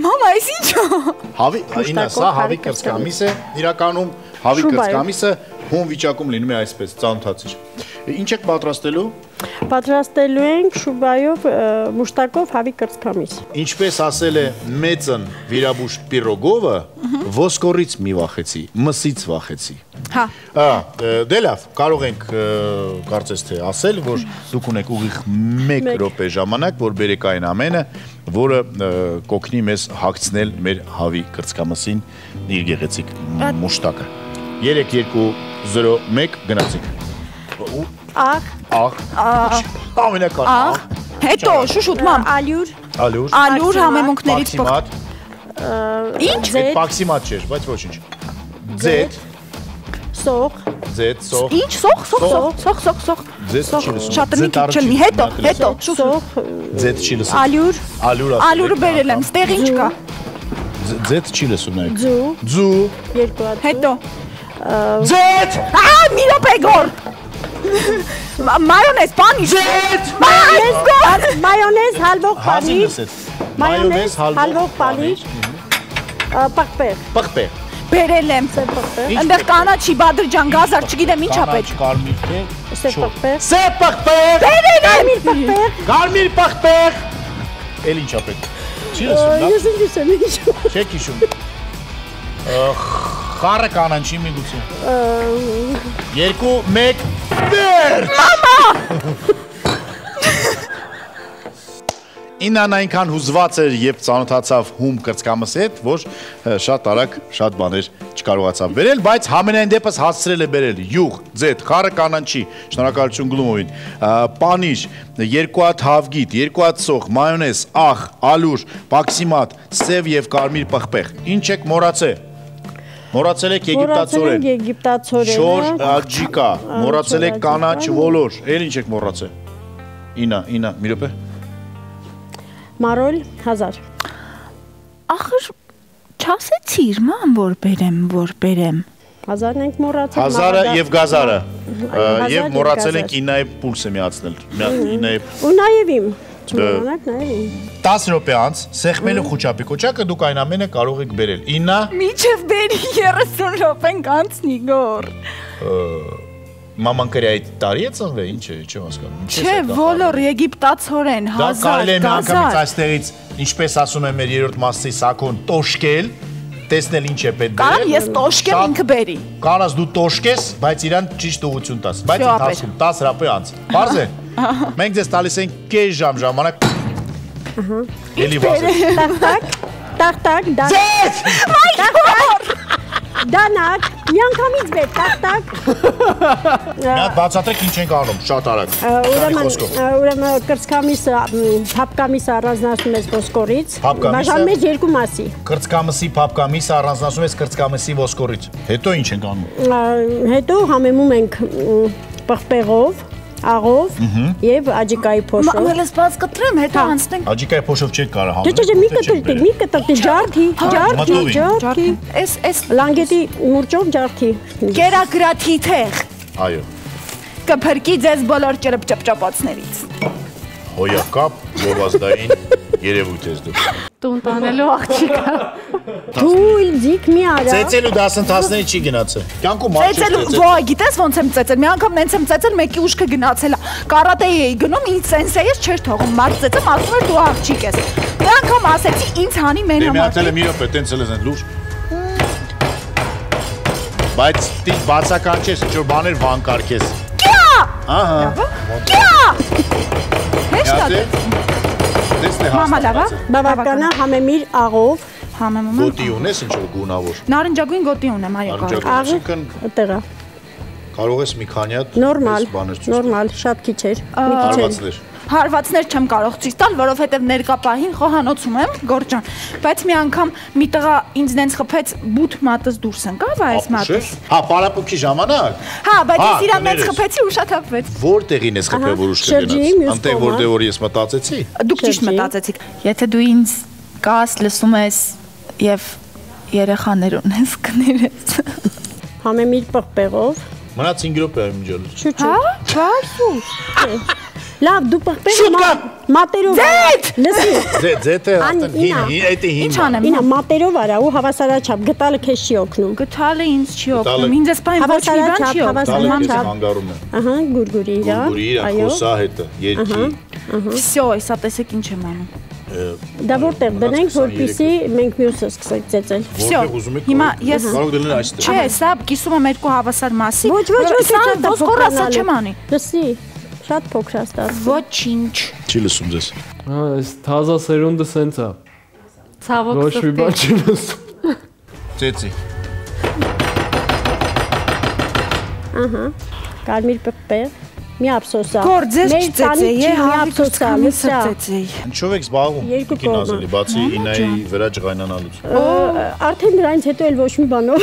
D: Մամա, այս ինչ է։
A: Հավի, Իննա, սա հավի կրծքամիս է, իրականում հավի կրծքամիսը հում վիճակում լինում է այսպես, ծանոթացիր։ Ինչ եք պատրաստելու։
E: Պատրաստելու ենք շուբայով, մուշտակով հավի կրծքամիս։
A: Ինչպես ասել է մեծն Վիրաբուշ Պիրոգովը, ոսկորից մի վախեցի, մսից վախեցի։
D: Հա։
A: Դե լավ, կարող ենք կարծես թե ասել, որ դուք ունեք ուղիղ 1 րոպե ժամանակ, որ բերեք այն ամենը, որը կօգնի մեզ հագցնել մեր հավի կրծքամսին իր գեղեցիկ մուշտակը։ 3-2-0-1 գնացինք։
E: Աղ,
A: ամենակարևորը
D: Հետո շուշուտ մամ
E: Ալյուր,
D: ալյուր համեմունքներից փոխ։ Ինչ։
A: Այդ պաքսիմատ չէր, բայց ոչինչ։ Z,
E: սող,
A: Z, սող։
D: Ինչ սող։
A: Z չի լսում։
D: Շատ մի քիչ չլինի, հետո շուշուտ։
E: սող,
A: Z չի լսում։
E: ալյուր,
A: Ալյուր
D: բերել եմ, ստեղ ինչ կա։
A: Z չի լսում նայեք։
E: ձու,
A: Ձու,
E: երկու հատ,
D: Հետո։
A: Z,
D: Մի րոպե գոր։ Մայոնեզ, պանիր։
E: մայոնեզ, հալվող
A: հազին
E: պանիր,
A: լսեց։
E: մայոնեզ, հալվող պանիր, պղպեղ,
A: Պղպեղ։
D: Բերել եմ։
E: պղպեղ,
D: Այնտեղ կանաչի Բադրջան գազար, չգիտեմ ինչա պետք։
A: Կարմիր թե։
E: պղպեղ,
A: Սև պղպեղ։
E: կարմիր պղպեղ,
A: Կարմիր պղպեղ։ Էլ ինչա պետք։ Չի լսում, լավ։
E: ես ինձ եմ ինչ,
A: Չեք հիշում։ Խառը կանանչի միգուցե։ 2, 1, վերջ։ Իննան այնքան հուզված էր, երբ ծանոթացավ հում կրծկամս հետ, որ շատ արագ շատ բաներ չկարողացավ բերել, բայց համենայն դեպս հասցրել է բերել յուղ, ձետ, խառը կանանչի, շնորհակալություն Գլումովին, պանիր, 2 հատ հավգիտ, 2 հատ սող, մայոնեզ, աղ, ալյուր, պաքսիմատ, սև եւ կարմիր պղպեղ։ Ինչ եք մոռացել։ Մոռացել եք եգիպտացորեն։
E: եգիպտացորեն,
A: Շոր աջիկա, մոռացել եք կանաչ ոլոր, էլ ինչ եք մոռացել։ Ինա, մի րոպե։
E: մարոլ, 1000,
D: Ախր չասեցիր ման որ բերեմ։
E: 1000-ն ենք մոռացել,
A: 1000-ը եւ գազարը։
E: 1000
A: Եվ մոռացել
E: եւ
A: ենք Ինայի պուլսը միացնել։ Ինայի
E: ու նաև իմ, չմոռանաք նաև իմ,
A: 10 րոպե անց սեղմելու խոչապի կոճակը դուք այն ամենը կարող եք բերել։ Ինա
D: Միչև բերի 30 րոպեն կանցնի գոր։
A: մաման կրի այդ տարի է ծնվել, ինչ է, չեմ հասկանում։
D: Չէ, ոլոր եգիպտացորեն,
A: Դա
D: 1000
A: կարելի է մի անգամից
D: գազար։
A: այստեղից, ինչպես ասում է մեր երրորդ մասի Սակոն, տոշկել, տեսնել ինչ է պետք
D: Կարամ
A: բերել։
D: ես տոշկեմ ինքը բերի։
A: Կարաս դու տոշկես, բայց իրան ճիշտ ուղղություն տաս, բայց ընթացքում 10 րոպե անց։ Բարձ է։ Մենք ձեզ տալիս ենք կես ժամ ժամանակ։ Էլի վազեք։
E: տաղտակ, դանակ, միանգամից բեր, տաղտակ,
A: Մի հատ բացատրեք ինչ ենք անում, շատ արագ։
E: ուրեմն կրծքամիսը, փափկամիսը առանձնացնում ես ոսկորից,
A: Փափկամիսը։
E: բաժանում ես երկու մասի,
A: Կրծքամսի փափկամիսը առանձնացնում ես կրծքամսի ոսկորից։ Հետո ինչ ենք անում։
E: հետո համեմում ենք պղպեղով, աղով եւ աջիկայի փոշով։
D: Մամելս բաց կտրեմ, հետո անցնենք։
A: Աջիկայի փոշով չեք կարող
E: Չէ,
A: հանել։
E: մի կտրտի, ջարդի,
D: Էս
E: լանգետի մուրճով ջարդի։
D: կերակրաթի թեղ
A: Այո։
D: կփրկի ձեզ բոլոր ճրպճպճապոցներից։
A: Հոյակապ, գովազդային երևույթ ես դու։
B: Տուն տանելու աղջիկա։
E: Թույլ ձիգ մի արա։
A: Ծեծելու դասընթացների չի գնացել։ Կյանքում մարդ
D: Ծեծել, ոայ, գիտես ոնց եմ ծեծել։ Մի անգամ նենց եմ ծեծել, մեկի ուշքը գնացել է։ Կարատեի էի գնում, ինձ սենսեյս չէր թողում։ Մարդ ծեծեմ, ասում էր դու աղջիկ ես։ Մի անգամ ասեցի, ինձ հանի մեն համար։
A: Միացել է մի րոպե, տենց էլ ես լուր։ Բայց դի բացական չես, ինչ որ բաներ վանկարկես։
D: Կյա։
A: Ահա։
D: Կյա։ Հեշտ է։
A: Տեսնե
D: Մամա լավ է։
E: Բավականա համեմիր աղով,
D: Համեմում եմ։
A: Գոտի ունես ինչ որ գունավոր։
D: Նարնջագույն գոտի ունեմ, այո, կարող։
A: Անջակցիկն
E: այդտեղա։
A: կարող ես մի քանի հատ
E: Նորմալ, շատ քիչ էր։ Մի քիչ էր։
A: հարվածներ։
D: Հարվածներ չեմ կարող ցույց տալ, որովհետև ներկա պահին խոհանոցում եմ, Գորջան։ Բայց մի անգամ մի տղա ինձ նենց խփեց բութ մատս դուրս ընկավ այս մատս։
A: Հա, պարապուքի ժամանակ։
D: Հա, բայց ես իրան նենց խփեցի ու շատ հապվեց։
A: Որտեղին ես խփել որ ուշ կգնաց։ Անտեղ որտեղ որ ես մտածեցի։
D: Դուք ճիշտ մտածեցիք։ Եթե դու ինձ կաս լսում ես եւ երեխաներ ունես, կներես։
E: Համեմիր պղպեղով։
A: Մնաց 5 րոպե իմջոլ։
E: Հա, բարձու։ Լավ, դու պղպեղը մատերով լսի։
A: Ձեթը հատն այդ է հիմա։
D: Ինչ անեմ։
E: Ինա մատերով արա ու հավասարաչափ գտալը քեզ չի օգնում։
D: Գտալը ինձ չի օգնում։ Ինձ էս բան ոչ մի բան չի օգնում։
A: Տալը հանգարում է։
E: Ահա, գուրգուրի իրա։
A: Գուրգուրի իրա, խոսա հետը, երկի։
D: Всё, հեսա տեսեք ինչ եմ անում։
E: Դա որտեղ դնենք, որպեսզի մենք մյուսը սկսենք ծեծել։
D: Всё, հիմա ես
A: կարող դնել այստեղ։
D: Չէ, սա կիսում եմ երկու հավասար մասի։
E: Ոչ,
D: սա ոսկորասա չեմ անի։
E: Լսի, շատ փոքր է ստացվում։
D: Ոչինչ։
A: Չի լսում ձեզ։
C: Հա, այս թազա սերունդը սենց է։
B: Ցավոք
C: Ոչ մի բան չի լսում։
A: Ծեծի։
E: Ահա, կարմիր պղպեղ։ մի ափսոսա։
D: Գործեր չծեծեի,
E: մի ափսոսա, լսա։
A: Ինչով եք զբաղվում։
E: Երկու
A: Կինոզելի, բացի Ինայի վրա ջղայնանալուց։
E: Արդեն դրանից հետո էլ ոչ մի բանով։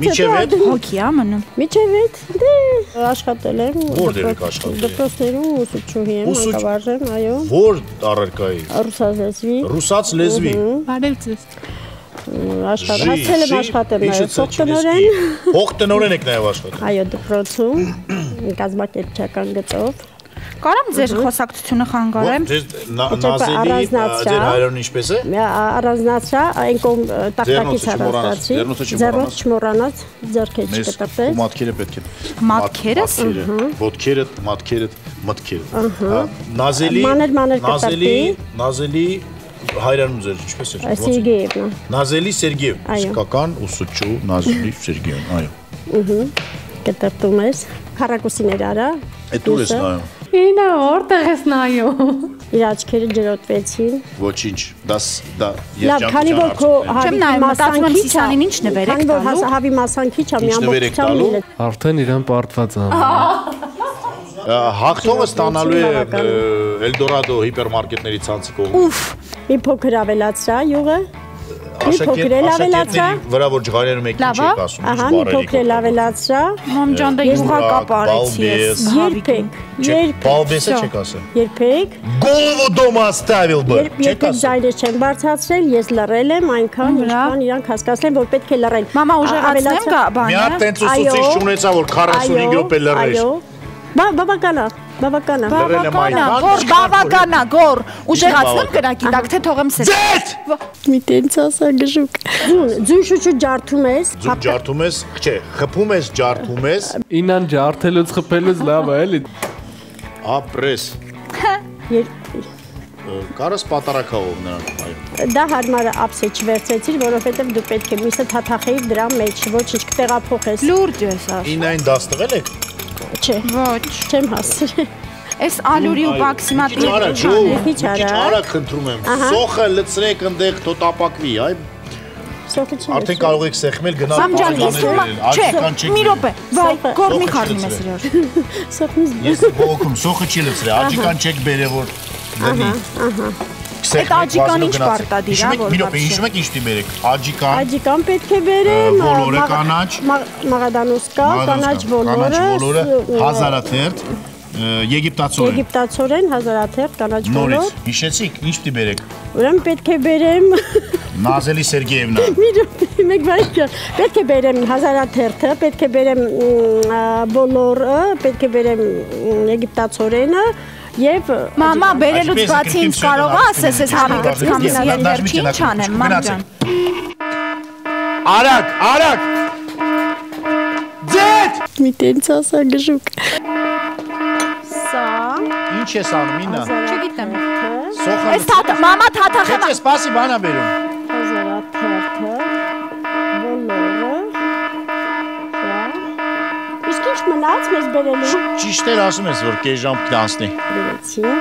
A: Միջև հետ
D: Հոգի է մնում։
E: Միջև հետ, դե աշխատել եմ։
A: Որտեղ եք աշխատել։
E: Դպրոցներում ուսուցչուհի եմ, մանկավարժ, այո։
A: Որ առարկայի։
E: Ռուսաց լեզվի։
A: Ռուսաց լեզվի։
B: Բարև ձեզ։
E: Հասել եմ աշխատել նաև փոխտնօրեն։
A: Փոխտնօրեն եք նաև աշխատել։
E: Այո, դպրոցում կազմակերպչական գծով։
D: Կարամ ձեր խոսակցությունը խանգարեմ։
A: Նազելի ձեր հայրենի ինչպես է։
E: Առանձնացա, այն կողմ տակտակից առանձնացի։ Ձեռոց չմոռանաց, ձեռքեր չկտրտես։
A: Մատքերը պետք է։
D: Մատքերս։
A: Ոտքերը, մտքերը։ Նազելի Նազելի հայրենու ձեր ինչպես է։
E: Սերգեևնա։
A: Նազելի Սերգեև, իսկական ուսուցչու Նազելի Սերգեևն, այո։
E: Կտրտում ես, քառակուսիներ արա։
A: Այդ ուր ես նայում։
B: Ինա որտեղ ես նայում։
E: Իր աչքերը ջրոտվեցին։
A: Ոչինչ, դա
E: Լավ, քանի որ քո
D: Չեմ նայում, մտածում եմ Սիսանին ինչ նվեր եք տալու։
E: Քանի որ հավի մասանքի չա, մի ամբողջությամբ։
C: Արդեն իրան պարտված է։
A: Հաղթողը ստանալու է Էլդորադո հիպերմարկետների ցանցի կողմից։
D: Ուֆ։
E: Մի փոքր ավելացրա յուղը։ Մի փոքր էլ ավելացրա։
A: Վրա որ ջղայներում եք ինչ եք ասում։
E: Ահա, մի փոքր էլ ավելացրա։
D: Մամ ջան, դա յուղակապ արեցի ես։
E: Երբեք։
A: Բալբեսը չեք ասել։
E: Երբեք։
A: Голову дома оставил бы։
E: Երբեք ձայնը չեմ բարձրացրել, ես լռել եմ այնքան, ինչքան իրանք հասկացել, որ պետք է լռել։
D: Մամա, ուժեղացնեմ բանը։
A: Մի հատ տենց ուսուցիչ չունեցա, որ 45 րոպե լռեր։
E: Այո։ Բավականա։
D: Բավականա, գոր։ Ուժեղացնեմ կրակի տակ, թե թողեմ սեր։
E: Մի տենց ասա գժուկ։ Ձուն շուշու ջարդում ես։
A: Ձուն ջարդում ես, չէ, խփում ես, ջարդում ես։
C: Ինան ջարդելուց խփելուց լավ է, էլի։
A: Ապրես։ Կարս պատարակավով նրան, այո։
E: Դա հարմար է ապսե չվերցեցիր, որովհետև դու պետք է միսը թաթախեիր դրա մեջ, ոչինչ կտեղափոխես։
D: Լուրջ ես ասում։
A: Ինային դաս տվել եք։
E: Չէ,
D: Ոչ։
E: չեմ հասցրել։
D: Այս ալուրի ու բաքսիմատի
E: Քիչ արա։
A: Արագ խնդրում եմ։ Սոխը լցրեք ընդեղ թոտապակվի, այ։
E: Սոխը չի։
A: Արդեն կարող եք սեղմել գնալ։
D: Սամջան, ես
A: Աջիկան չեք։
D: մի րոպե, վայ, գորմի խառնում ես իրար։
E: Սոխնից։
A: Ես բողոքում սոխը չի լցրել, աջիկան չեք բերել որ դնի։
D: Այդ աջիկան ինչ պարտադիր է, որ։
A: Մի րոպե, հիշում եք ինչ դիմերեք։ Աջիկան։
E: Աջիկան պետք է բերեմ։
A: Բոլորը կանաչ։
E: Մաղադանոսկա, կանաչ բոլորը։
A: Հազարաթերթ։ Եգիպտացորեն։
E: Եգիպտացորեն, հազարաթերթ, կանաչ բոլոր։
A: Նորից, հիշեցիք, ինչ պիտի բերեք։
E: Ուրեմն պետք է բերեմ։
A: Նազելի Սերգեևնա։
E: Մի րոպե, մեկ վայրկյան։ Պետք է բերեմ հազարաթերթը, պետք է բերեմ բոլորը, պետք է բերեմ եգիպտացորենը եւ
D: Մամա, բերելուց բացի ինձ կարող է ասես այս հավի կրծքամսի հետ վերջի ինչ անեմ, մամ ջան։
A: Արագ։ Ձետ։
E: Մի տենց ասա գժուկ։ Սա
A: Ինչ ես անում, Ինա։
D: Չգիտեմ։
A: Սոխը։
D: Այս թաթ, մամա թաթախեմ։
A: Քեզ սպասի բանա բերում։
E: հազարաթերթը բոլորը։ Իսկ ինչ մնաց մեզ բերելու։
A: Ճիշտ էր ասում ես, որ կես ժամ կդանցնի։
E: Բերեցինք։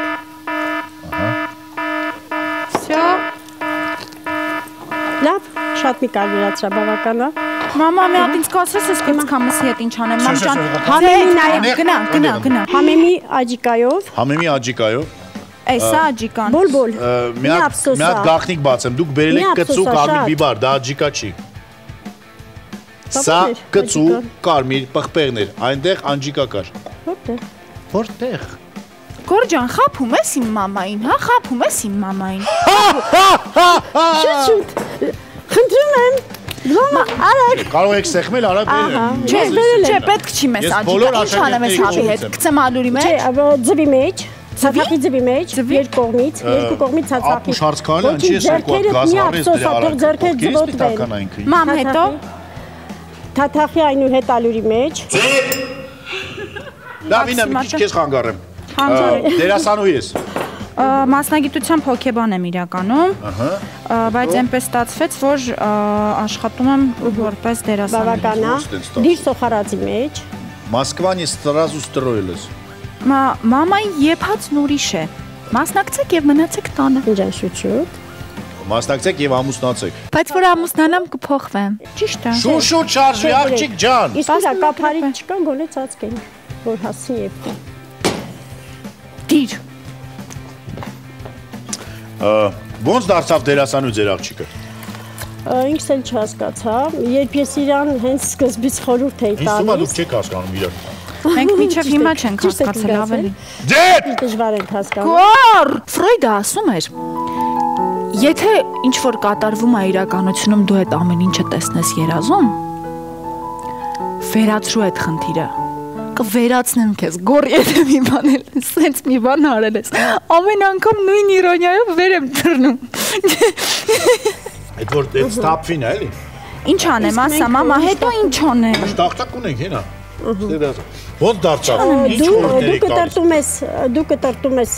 D: Всё։
E: Լավ, շատ մի կարևորացրա բավականա։
D: Մամա, մի հատ ինձ կասես այս կրծքամսի հետ ինչ անեմ, մամ ջան։
E: Համեմի նայեք,
D: գնա։
E: Համեմի աջիկայով։
A: Համեմի աջիկայով։
D: Այսա աջիկան։
E: Բոլ։
A: Մի հատ գախնիկ բացեմ, դուք բերել եք կծու կարմիր բիբար, դա աջիկա չի։ Սա կծու կարմիր պղպեղներ, այնտեղ անջիկա կար։ Որտեղ։
D: Գոր ջան, խափում ես իմ մամային, հա, խափում ես իմ մամային։
E: Շուտ։ Խնդրում եմ։ Արագ։
A: Կարող եք սեղմել, արագ բերել։
D: Չէ, պետք չի մեզ աջիկա։ Ինչ անեմ այս հավի հետ։ Գցեմ ալուրի մեջ։
E: Չէ, ձվի մեջ։ Ցածակի ձվի մեջ, երկու կողմից ցածակի։
A: Ապուշ հարցքալի, անչի ես երկու հատ գազարես դրա արագ։
E: Ձեռքեր ձվոտվեն։
D: Մամ հետո
E: Թաթախի այնուհետ ալուրի մեջ։
A: Լավ, ինա մի քիչ քեզ խանգարեմ։ Դերասանուհի ես։
D: Մասնագիտությամբ հոգեբան եմ իրականում, բայց այնպես ստացվեց, որ աշխատում եմ որպես դերասան։
E: Բավականա։ Դիր սոխարածի մեջ։
A: Մոսկվանի ստրազու ստրոյելս։
D: Մամային եփածն ուրիշ է։ Մասնակցեք եւ մնացեք տանը։
E: Ջան շուտ։
A: Մասնակցեք եւ ամուսնացեք։
D: Բայց որ ամուսնանամ կփոխվեմ։ Ճիշտ է։
A: Շուշ շարժվի աղջիկ ջան։
E: Իսկ դա կափարի չկա, գոնե ծածկեն։ որ հասցի եփի։
D: Դիր։
A: Ոնց դարձավ դերասանու ձեր աղջիկը։
E: Ինքս էլ չհասկացա, երբ ես իրան հենց սկզբից խորհուրդ էի
A: Ինձ թվում է
E: տալիս։
A: դուք չեք հասկանում իրար։
D: Մենք մինչև հիմա չենք հասկացել ավելի։
A: Ձեր
E: Դժվար ենք հասկանում։
D: Գոր, Ֆրոյդը ասում էր, եթե ինչ որ կատարվում է իրականությունում դու այդ ամեն ինչը տեսնես երազում, վերացրու այդ խնդիրը։ Կվերացնեմ քեզ, գոր եթե մի բան ես, սենց մի բան արել ես։ Ամեն անգամ նույն իրոնիայով վեր եմ թռնում։
A: Այդ որ այդ ստապվին է էլի։
D: Ինչ անեմ, ասա, մամա, հետո ինչ անեմ։
A: Տախտակ ունենք հենա։ Ոնց դարձավ։ Ինչ խորհուրդներ եք տալիս։
E: Դու կտրտում ես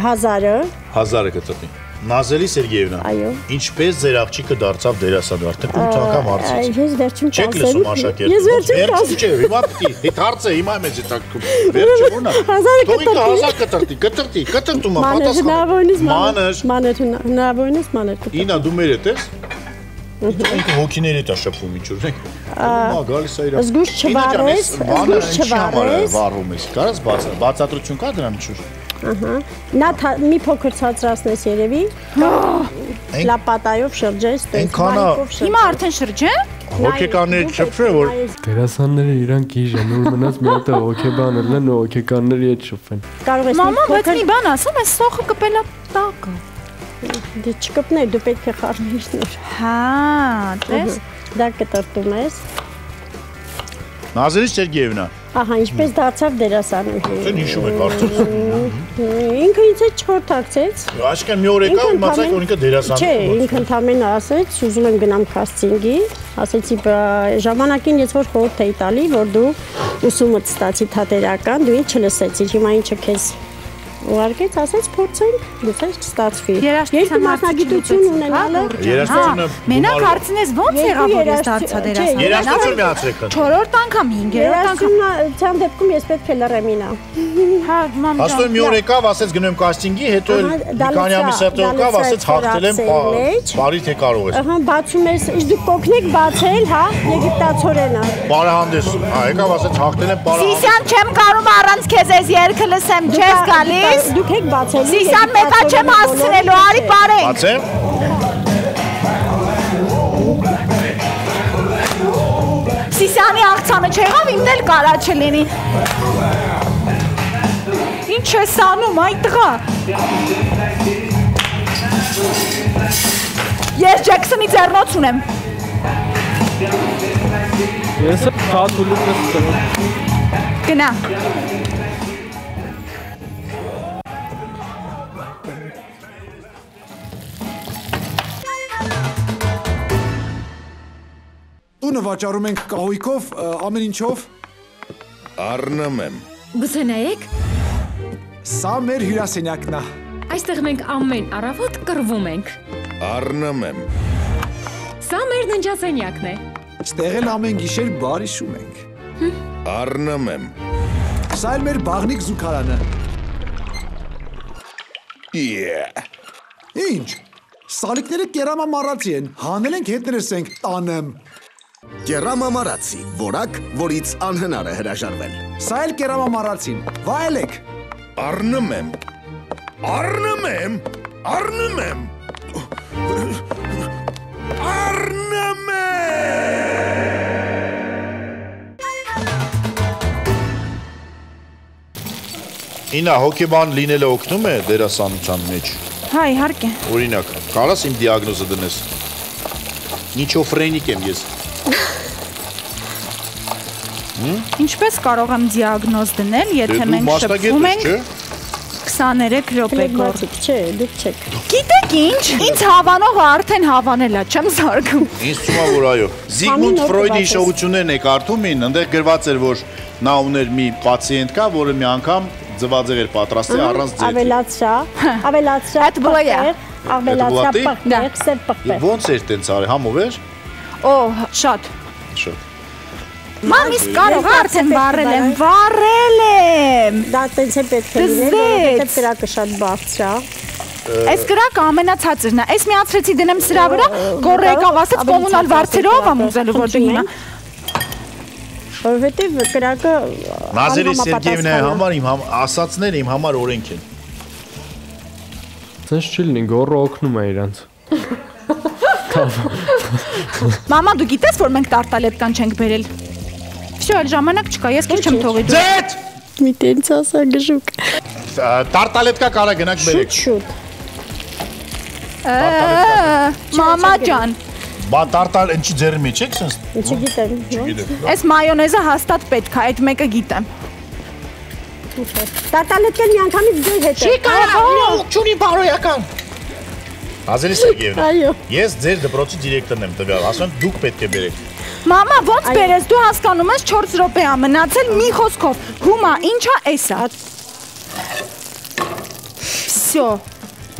E: 1000-ը։
A: 1000-ը կտրտի։ Նազելի Սերգեևնա։
E: Այո։
A: Ինչպես ձեր աղջիկը դարձավ դերասան, արդեն 8 անգամ հարցրեց։
E: Ես վերջում
A: Չեք լսում աշակերտը։
E: Ես վերջում
A: չէ, հիմա պիտի։ Այդ հարցը հիմա մեծ է տակում։ Վերջը ո՞րն է։ Թողիկը 1000 կտրտի, կտրտում է պատասխանը։
E: Մաներ հնարավորինս մաներ։
A: Ինա դու մեր հետ ես։ Ինքը հոգիների հետ է շփվում ինչ-որ։ Ահա գալիս է իր։
E: Զգուշ չվարես, զգուշ չվարես։
A: Վառում ես։ Կարաս բացատրություն կա դրան ինչ-որ։
E: Ահա։ Նա մի փոքր ցածրացնես երևի։ Լապատայով շրջես,
A: այնքանա-
D: Հիմա արդեն շրջեմ։
A: Հոգեկանները շփվում որ
C: Դերասանները իրանք իժեն, ու մնաց մի հատ հոգեբան ելնեն ու հոգեկանների հետ շփվեն։
E: Կարող ես
D: Մամա, բայց մի բան ասում, այս սոխը կպելա տակը։
E: Դե չկպներ, դու պետք է խառնես նոր։
D: Հա, տես։
E: Դա կտրտում ես։
A: Նազելի Սերգեևնա։
E: Ահա, ինչպես դարձավ դերասանուհի։
A: Դեն հիշում եք արդյոք։
E: Ինքը ինձ հետ չխորտակցեց։
A: Այսինքն մի օր եկա ու իմացա որ ինքը դերասան է։
E: Չէ, ինքը ընդամենը ասեց, ուզում եմ գնամ քաստինգի, ասեցի ժամանակին ես որ խորհուրդ էի տալի, որ դու ուսումդ ստացի թատերական, դու ինչ չլսեցիր, հիմա ինչը քեզ ուղարկեց, ասեց փորձենք, գուցե չստացվի։ Երկու մասնագիտություն ունենալը։
A: Երաժշտությունը
D: Մենակ հարցնես ոնց եղավ որ ես դարձա դերասան։
A: Երաժշտություն միացրեք։
D: 4-րդ անգամ, 5-րդ անգամ։
E: Երաժշտության դեպքում ես պետք է լռեմ ինա։
D: Հա, մամ
A: Աստոյ մի օր եկավ, ասեց գնեմ կաստինգի, հետո մի քանի ամիս հետո եկավ, ասեց հաղթել եմ, բարի թե կարող ես։
E: Ահա, բացում ես, իսկ դուք կօգնեք բացել, հա, եգիպտացորենը։
A: Բարահանդես, հա, եկավ ասեց հաղթել եմ բարահանդես։
D: Սիսյան չեմ կարող առանց քեզ այս երգը լսեմ, չես գալիս։
E: Դուք եք բացել։
D: Սիսյան մեկա չեմ հասցնելու, արի բարենք։
A: Բացեմ։
D: Սիսյանի աղցանը չեղավ, իմն էլ կարա չլինի։ Ինչ ես անում, այ տղա։ Ես Ջեքսոնի ձեռնոց ունեմ։
C: Ես թաթուլուց եմ ստանում։
D: Գնա։
F: Տունը վաճառում ենք կահույքով, ամեն ինչով։
G: Առնում եմ։
H: Գուցե նայեք,
F: Սա մեր հյուրասենյակն է։
H: այստեղ մենք ամեն առավոտ կռվում ենք։
G: Առնում եմ։
H: Սա մեր ննջասենյակն է։
F: Ստեղ էլ ամեն գիշեր բար հիշում ենք։
G: Առնում եմ։
F: Սա էլ մեր բաղնիկ զուգարանը։ Ինչ։ Սալիկները կերամամարացի են, հանել ենք հետներս ենք, տանեմ։
G: Կերամամարացի, որակ, որից անհնար է հրաժարվել։
F: Սա էլ կերամամարացին, վայելեք։
G: Առնում եմ։ Առնում եմ։ Առնում եմ։ Առնում եմ։
A: Ինա հոգեբան լինելը օգնում է դերասանության մեջ։
D: Հա, իհարկե։
A: Օրինակ, կարաս իմ դիագնոզը դնես։ Նիչոֆրենիկ եմ ես։
D: Ինչպես կարող եմ դիագնոզ դնել, եթե մենք շփվում ենք 23 րոպե գոր։
E: Չէ, դուք չեք։
D: Գիտեք ինչ, ինձ հավանողը արդեն հավանել է, չեմ զարգում։
A: Ինձ թվում է որ այո։ Զիգմունդ Ֆրոյդի հիշողություններն եք կարդում ին, այնտեղ գրված էր որ նա ուներ մի պացիենտ կա, որը մի անգամ ձվածեղ էր պատրաստել առանց ձեթի։
E: Ավելացրա,
D: Այդ բլոյա։
E: ավելացրա պղպեղ, սև պղպեղ։
A: Ոնց էր տենց արել, համով էր։
D: Օ, շատ։
A: Շատ։
D: Մամիս կարող արդեն վառել եմ։
E: Դա տենց է պետք է լինել, որովհետև կրակը շատ բարձր է։
D: Այս կրակը ամենացածրն է։ Այս միացրեցի դնեմ սրա վրա, գորը եկավ ասեց կոմունալ վարձերով եմ ուզելու որ դու հիմա։
E: Որովհետև կրակը
A: Նազիրի Սերգեևնայի համար իմ ասածները իմ համար օրենք են։
C: Սենց չի լինի, գոռը օգնում է իրանց։
D: Մամա, դու գիտես, որ մենք տարտալետկան չենք բերել։ Всё, այլ ժամանակ չկա, ես քիչ չեմ թողի դու։
A: Ձեթ։
E: մի տենց ասա գժուկ։
A: Տարտալետկա կարա գնաք բերեք։
E: Շուտ։
D: Մամա ջան,
A: Բա տարտալ ինչի ձեռի մեջ եք sense։
E: Չգիտեմ։
D: այս մայոնեզը հաստատ պետք է, այդ մեկը գիտեմ։
E: Տարտալետկան միանգամից ձեր հետ է։
A: Չի կարող, իրոք չունի բարոյական։ Նազիրի Սերգեևնա։
E: Այո։
A: Ես ձեր դպրոցի դիրեկտորն եմ տվյալ, ասում եմ դուք պետք է բերեք։
D: Մամա, ոնց բերես, դու հասկանում ես 4 րոպե ա մնացել մի խոսքով։ Հումա, ինչա էսա։ Всё։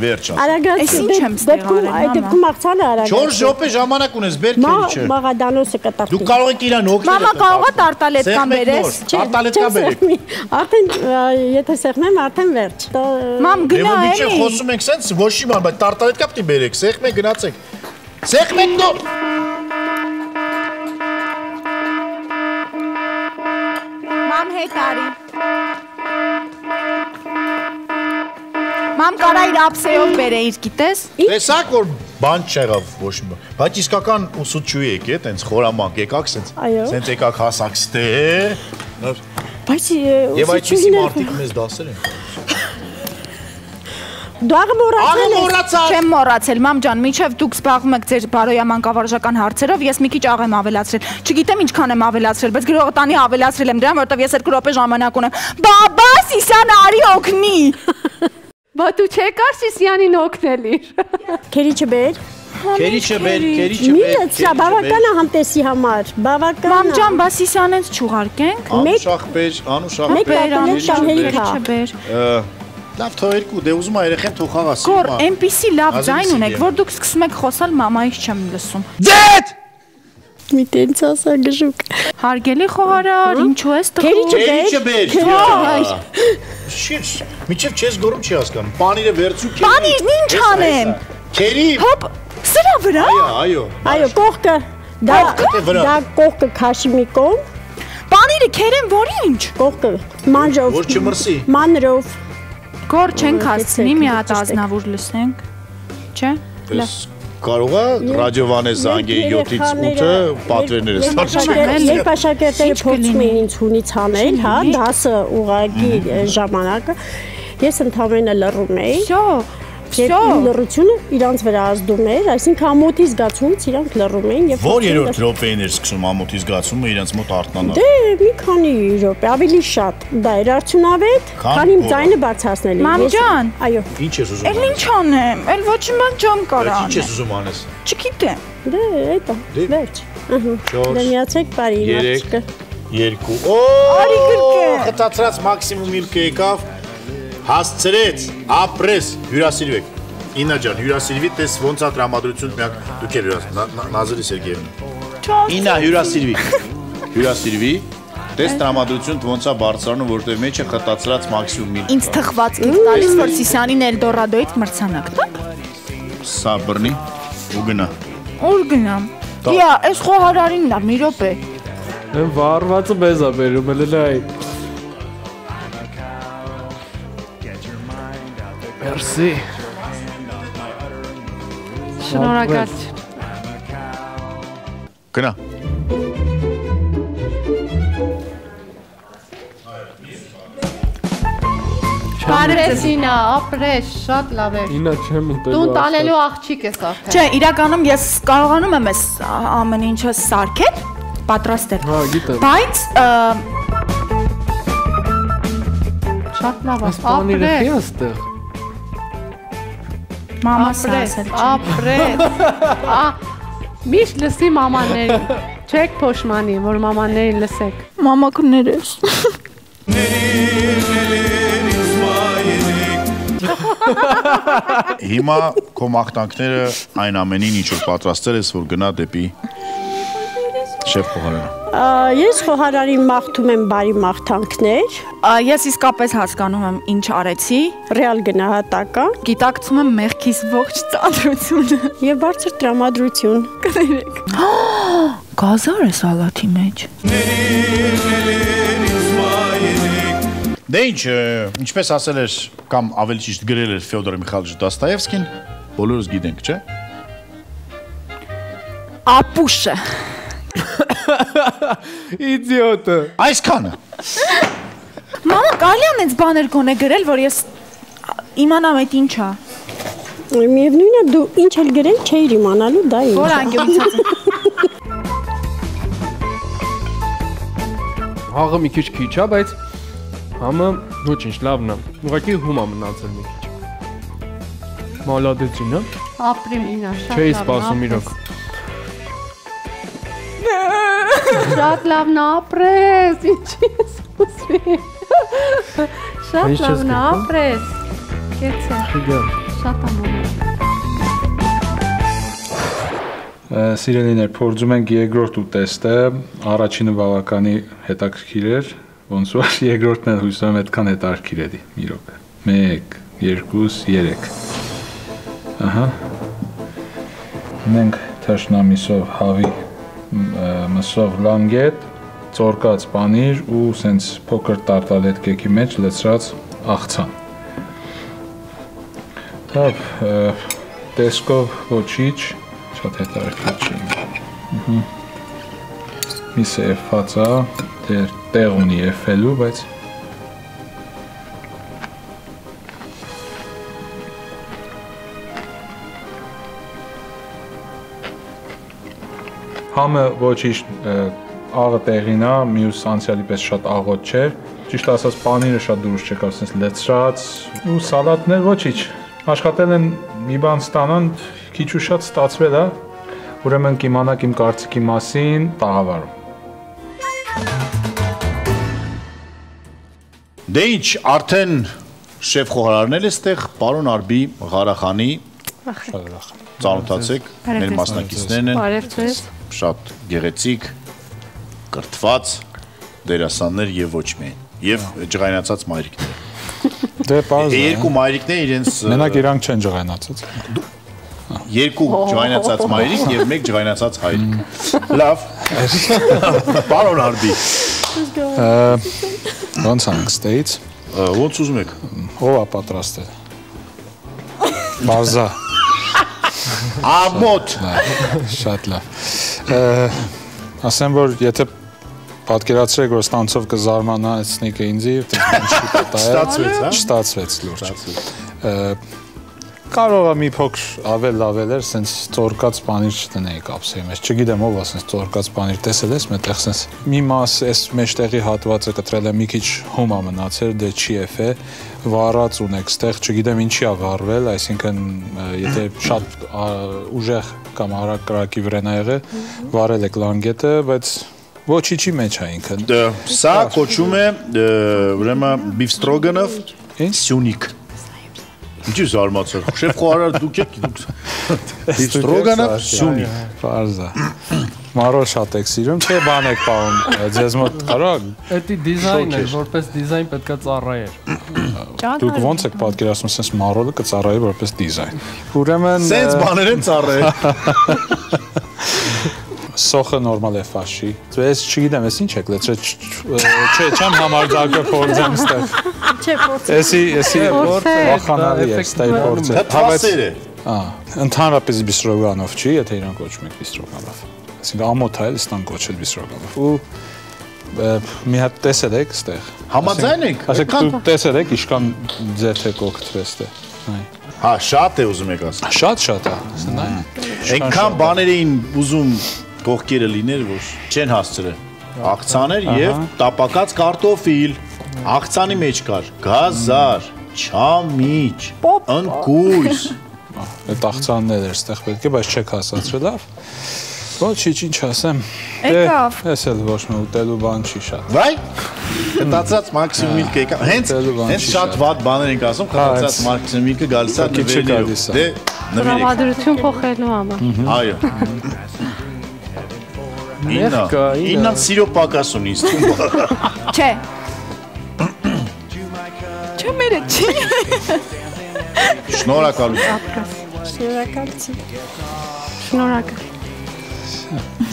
A: Վերջա։
E: Արագացի։
D: Այս ինչ եմ ստեղ արել,
E: Այդ դեպքում աղցանը արագ։
A: 4 րոպե ժամանակ ունես, բեր քեչը։
E: Մաղադանոսը կտարտի։
A: Դուք կարող եք իրան օգնել։
D: Մամա, կարող է տարտալետկան բերես։
A: Տարտալետկա բերեք։
E: Արդեն եթե սեղմեմ, արդեն վերջ։
D: Մամ, գնա
A: Եվ
D: էլի։
A: խոսում ենք sense ոչ մի բան, բայց տարտալետկա պիտի բերեք, սեղմեք գնացեք։ Սեղմեք նո։
D: Մամ հետ արի։ Մամ կարա իր ափսեով բերեիր, գիտես։
A: Տեսակ որ բան չեղավ ոչ մի բան։ Բայց իսկական ուսուցչուհի եք, տենց խորամանկ եկաք sense։ Sense եկաք հասակ ստե։
E: Բայց
A: Եվ այդպիսի մարդիկ մեզ դասեր են։
E: Դու աղը մոռացել
D: Չեմ մոռացել, մամ ջան, միջև դուք զբաղվում եք ձեր բարոյամանկավարժական հարցերով, ես մի քիչ աղ եմ ավելացրել։ Չգիտեմ ինչքան եմ ավելացրել, բայց գրողը տանի ավելացրել եմ դրան, որովհետև ես 2 րոպե ժամանակ ունեմ։ Բաբա, Սիսյան արի օգնի։
B: Բա դու չեկար Սիսյանին օգնել իր։
A: Քերիչը
E: Քերիչը բեր։
A: բեր,
E: Մինը սա բավական է համտեսի համար։ Բավական։
D: Մամ ջան, բա Սիսյանից չուղարկենք։
A: Անուշախ բեր, անուշախ։
E: Մեկ տարտալետ կամ հերիքա։
A: Լավ թող երկու, դե ուզում ա երեխեն թող խաղաս։
D: Գոր, այնպիսի լավ ձայն ունեք, որ դուք սկսում եք խոսալ, մամայից չեմ լսում։
A: Ձեթ։
E: Մի տենց ասա գժուկ։
D: Հարգելի խոհարար, ինչու ես տխուր։
A: Քերիչը բեր։ Շիշ, միջև չես գորում չի հասկանում։ Պանիրը վերցու քերի։
D: Պանիրն ինչ անեմ։
A: Քերի։
D: Հոպ, սրա վրա։
A: Այո։
E: Այո, կողքը։ Դա կողքը քաշի մի կողմ,
D: Պանիրը քերեմ, որ ինչ։
E: կողքը մանջով։
A: Որ չմրսի։
E: Մանրով։
D: Գոր չենք հասցնի մի հատ ազնավուր լսենք։ Չէ։
A: Կարող է ռադիովանես զանգեի 7-ից 8-ը պատվերները ստացնել։
E: Երբ աշակերտները փորձում էին ինձ հունից հանել, հա, դասը ուղղակի ժամանակը, ես ընդհանրապես լռում էի։ Եվ լռությունը իրանց վրա ազդում էր, այսինքն ամոթի զգացումից իրանք լռում էին եւ
A: Որ երրորդ րոպեին էր սկսում ամոթի զգացումը իրենց մոտ արթնանալ։
E: Դե մի քանի րոպե, ավելի շատ։ Դա էր արդյունավետ, քանի ձայնը բարձրացնել էի։
D: Մամ ջան։
E: Այո։
A: Ինչ ես ուզում
D: Էլ ինչ անեմ, էլ ոչ մի բան չեմ կարող
A: Ինչ ես ուզում անես։
D: Չգիտեմ։
E: Դե էտա, վերջ։ Դե միացեք բարի մարդիկը։
A: 2
D: Արի գրկե։
A: Խտացրած մաքսիմում իլքը եկավ։ Հասցրեց, ապրես, հյուրասիրվեք։ Իննա ջան, հյուրասիրվի, տես ոնց է տրամադրություն միակ դուք էլ Նազիրի Սերգեևնա։ Իննա հյուրասիրվի։ Հյուրասիրվի, տես տրամադրություն ոնց է բարձրանում, որտեղ մեջ է խտացրած մաքսիմում իլքը։
D: Ինձ թխված եք տալիս, որ Սիսյանին Էլդորադոյից մրցանակ տաք։
A: Սա բռնի ու գնա։
D: Ուր գնամ։ Դիա, այս խոհարարին լավ, մի րոպե։
C: Այն վառվածը մեզ է բերում, էլ այ։ Մերսի։
B: Շնորհակալ։
A: Գնա։
B: Բարես Ինա, ապրես, շատ լավ էր։
C: Ինա չեմ ուտելու։
B: Տուն տանելու աղջիկ ես արդեն։
D: Չէ, իրականում ես կարողանում եմ այս ամեն ինչը սարքել, պատրաստել։
C: Հա, գիտեմ։
D: Բայց
B: Շատ լավ է,
C: Պանիրը
B: ապրես։
C: չի աստեղ։
D: մամաս ասել չի։
B: Ապրես։ Միշտ լսի մամաններին։ Չեք փոշմանի, որ մամաններին լսեք։
D: Մամակներս։
A: Հիմա քո մաղթանքները այն ամենին ինչ որ պատրաստել ես, որ գնա դեպի շեֆ խոհարարը։
E: Ես խոհարարին մաղթում եմ բարի մաղթանքներ,
D: Ես իսկապես հասկանում եմ ինչ արեցի,
E: ռեալ գնահատական
D: գիտակցում եմ մեղքիս ողջ ծանրությունը։
E: եւ բարձր տրամադրություն։
D: Կներեք։ Գազար է սալաթի մեջ։
A: Դե ինչ, ինչպես ասել էր կամ ավելի ճիշտ գրել էր Ֆյոդոր Միխայլովիչ Դոստոևսկին, բոլորս գիտենք, չէ՞։
D: Ապուշը։
C: Իդիոտը։
A: Այսքանը։
D: Մամա, կարելի է ինձ բաներ գոնե գրել, որ ես իմանամ այդ ինչա։
E: Միևնույնն է դու ինչ էլ գրել չէիր իմանալու, դա ինչ։
D: Որ անգյունից է։
C: Հաղը մի քիչ է, բայց համը ոչինչ, լավն է։ Ուղղակի հում է մնացել մի քիչ։ Մալադեցին, հա։
B: Ապրիմ ինա, շատ լավ։
C: Չէի սպասում իրոք։
B: Շատ լավն ապրես, ինչի ես ուզվի։ Շատ լավն ապրես։ Կեցե։ Շատ ամոն։
I: Սիրելիներ, փորձում ենք երկրորդ ուտեստը, առաջինը բավականի հետաքրքիր էր, ոնց որ երկրորդն էլ հույսով եմ այդքան հետաքրքիր է իրոք։ 1, 2, 3։ Ահա։ Մենք թաշնամիսով հավի մսով լանգետ, ծորկած պանիր ու սենց փոքր տարտալետ կեքի մեջ լցրած աղցան։ Թավ, տեսքով ոչիչ, շատ հետաքրքիր չի։ Միսը էֆած է, տեղ ունի էֆելու, բայց համը ոչիչ աղը տեղին է, մյուս անցյալի պես շատ աղոտ չէր, ճիշտ ասած պանիրը շատ դուրս չեկավ, սենց լեցրած ու սալատն էլ ոչիչ, աշխատել են մի բան ստանան, քիչ ու շատ ստացվել է, ուրեմն կիմանաք իմ կարծիքի մասին տաղավարում։
A: Դե ինչ, արդեն շեֆ խոհարարն էլ է ստեղ, պարոն Արբի Ղարախանի, ծանոթացեք, մեր մասնակիցներն են,
B: Բարև ձեզ։
A: շատ գեղեցիկ, կրթված դերասաններ եւ ոչ միայն, եւ ջղայնացած մայրիկներ։
I: Դե պարզ է։
A: Երկու մայրիկներ իրենց
I: Մենակ իրանք չեն ջղայնացած։
A: Երկու ջղայնացած մայրիկ եւ մեկ ջղայնացած հայրիկ։ Լավ։ Պարոն Արբի։
I: Ոնց անք ստեից։
A: Ոնց ուզում եք։
I: Ով է պատրաստել։ Բազա։
A: Ամոթ։
I: Շատ լավ։ Ասեմ որ եթե պատկերացրեք որ ստանցով կզարմանացնեք ինձի, չի պատահել։ Չստացվեց լուրջ։ Կարող է մի փոքր ավել էր, սենց ծորկած պանիր չտնեի կապսեի մեջ։ Չգիտեմ ով է սենց ծորկած պանիր տեսել ես, մետեղ սենց մի մաս էս մեջտեղի հատվածը կտրել է մի քիչ հում է մնացել, դե չի էֆ է, վառած ունեք ստեղ, չգիտեմ ինչի է վառվել, այսինքն եթե շատ ուժեղ կամ արագ կրակի վրա է եղել, վառել եք լանգետը, բայց ոչիչի մեջ է ինքն։
A: Սա կոչում է ուրեմն բիֆ ստրոգանով Սյունիք։ Ինչի զարմացել։ Շեֆ խոհարար դուք եք դուք։ Բիֆ ստրոգանով Սյունիք։
I: Պարզա։ Մարո շատ եք սիրում, չէ բան եք պահում, ձեզ մոտ կարա։
C: Էդի դիզայն է, որպես դիզայն պետքա ծառայեր։
I: Դուք ոնց եք պատկերացնում, sense մարոլը կծառայի որպես դիզայն։ Ուրեմն
A: sense բաներ են ծառայել։
I: Սոխը նորմալ է ֆաշի։ Ես չգիտեմ, ես ինչ եք լեցրել, չէ, չեմ համարձակը փորձեմ ստեղ։
E: Չէ, փորձեմ։
I: Էսի վախանալի է, ստայ փորձել։
A: Թվասեր է։
I: Ընդհանրապես բիստրոգանով չի, եթե իրան կոչում եք բիստրոգանով։ Այսինքն ամոթ է, ստան կոչել բիստրոգանով։ Ու մի հատ տեսել եք ստեղ։
A: Համաձայն եք։
I: Ասեք դու տեսել եք իշքան ձեթ է կոկտվես դե։
A: Հա, շատ է ուզում եք ասել։
I: Շատ է։ Նայ։
A: Այնքան բաներ էին ուզում կողքերը լիներ, որ չեն հասցրել։ Աղցաներ եւ տապակած կարտոֆիլ։ Աղցանի մեջ կար գազար, չամիչ, ընկույզ։
I: Այդ աղցաններ էր ստեղ պետք է, բայց չեք հասացրել, լավ։ Ոչինչ, ինչ ասեմ։
D: Եկավ։
I: Էս էլ ոչ մի ուտելու բան չի շատ։
A: Վայ։ Կտացած մաքսիմում ինքը եկա։ Հենց շատ վատ բաներ ենք ասում, կտացած մաքսիմում ինքը գալիս է նվերներով։ Դե նվերեք։
B: Տրամադրություն փոխելու համար։
A: Այո։ Իննա սիրո պակաս ունի ինձ թվում։
D: Չէ։ Չէ, մերը չի։
A: Շնորհակալություն։
E: Շնորհակալություն։
B: Շնորհակալ։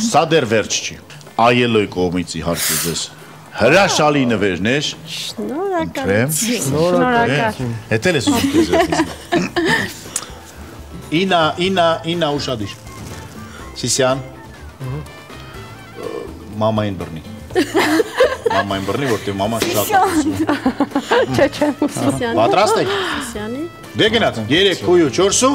A: Սա դեռ վերջ չի։ Այելոյ կողմից իհարկե ձեզ հրաշալի նվերներ։
E: Շնորհակալ։
B: Շնորհակալ։
A: Հետել ես ուզում քեզ այդպես։ Ինա ուշադիր։ Սիսյան։ Մամային բռնի։ Մամային բռնի, որտեղ մաման շատ է ուզում։
B: Չեմ ուզում։
A: Պատրաստ եք։
E: Սյանի։
A: Դե գնաց 3 քույու 4-ու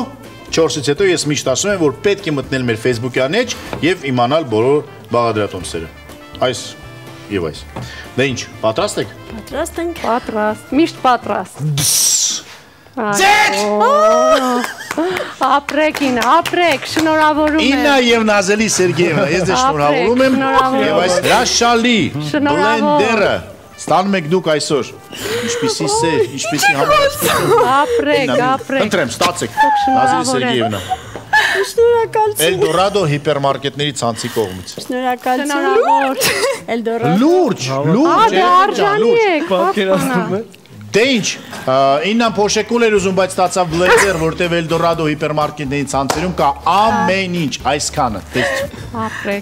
A: 4-ից հետո ես միշտ ասում եմ, որ պետք է մտնել մեր Facebook-յան էջ եւ իմանալ բոլոր բաղադրատոմսերը։ Այս եւ այս։ Դե ինչ, պատրաստ եք։
E: Պատրաստ ենք։
B: Պատրաստ, միշտ պատրաստ։
A: Ձեթ!
B: Ապրեկին, ապրեք, շնորհավորում եմ։
A: Իննա եւ Նազելի Սերգեևնա, ես դե շնորհավորում եմ եւ այս հրաշալի բլենդերը ստանում եք դուք այսօր։ Ինչպիսի սեր, ինչպիսի համարձակություն։
B: Ապրեք, ապրեք։
A: Ընտրեմ, ստացեք։ Նազելի Սերգեևնա։
E: Շնորհակալություն։
A: Էլդորադո հիպերմարկետների ցանցի կողմից։
E: Շնորհակալություն։
B: Շնորհավոր։
E: Էլդորադո։
A: Լուրջ, լուրջ,
B: արժանի եք,
C: պատկերացնում եք։
A: Դե ինչ, իննան փոշեկուլ էր ուզում, բայց ստացավ բլենդեր, որտեղ Էլդորադո հիպերմարկետների ցանցերում կա ամեն ինչ, այսքանը։
B: Ապրեք։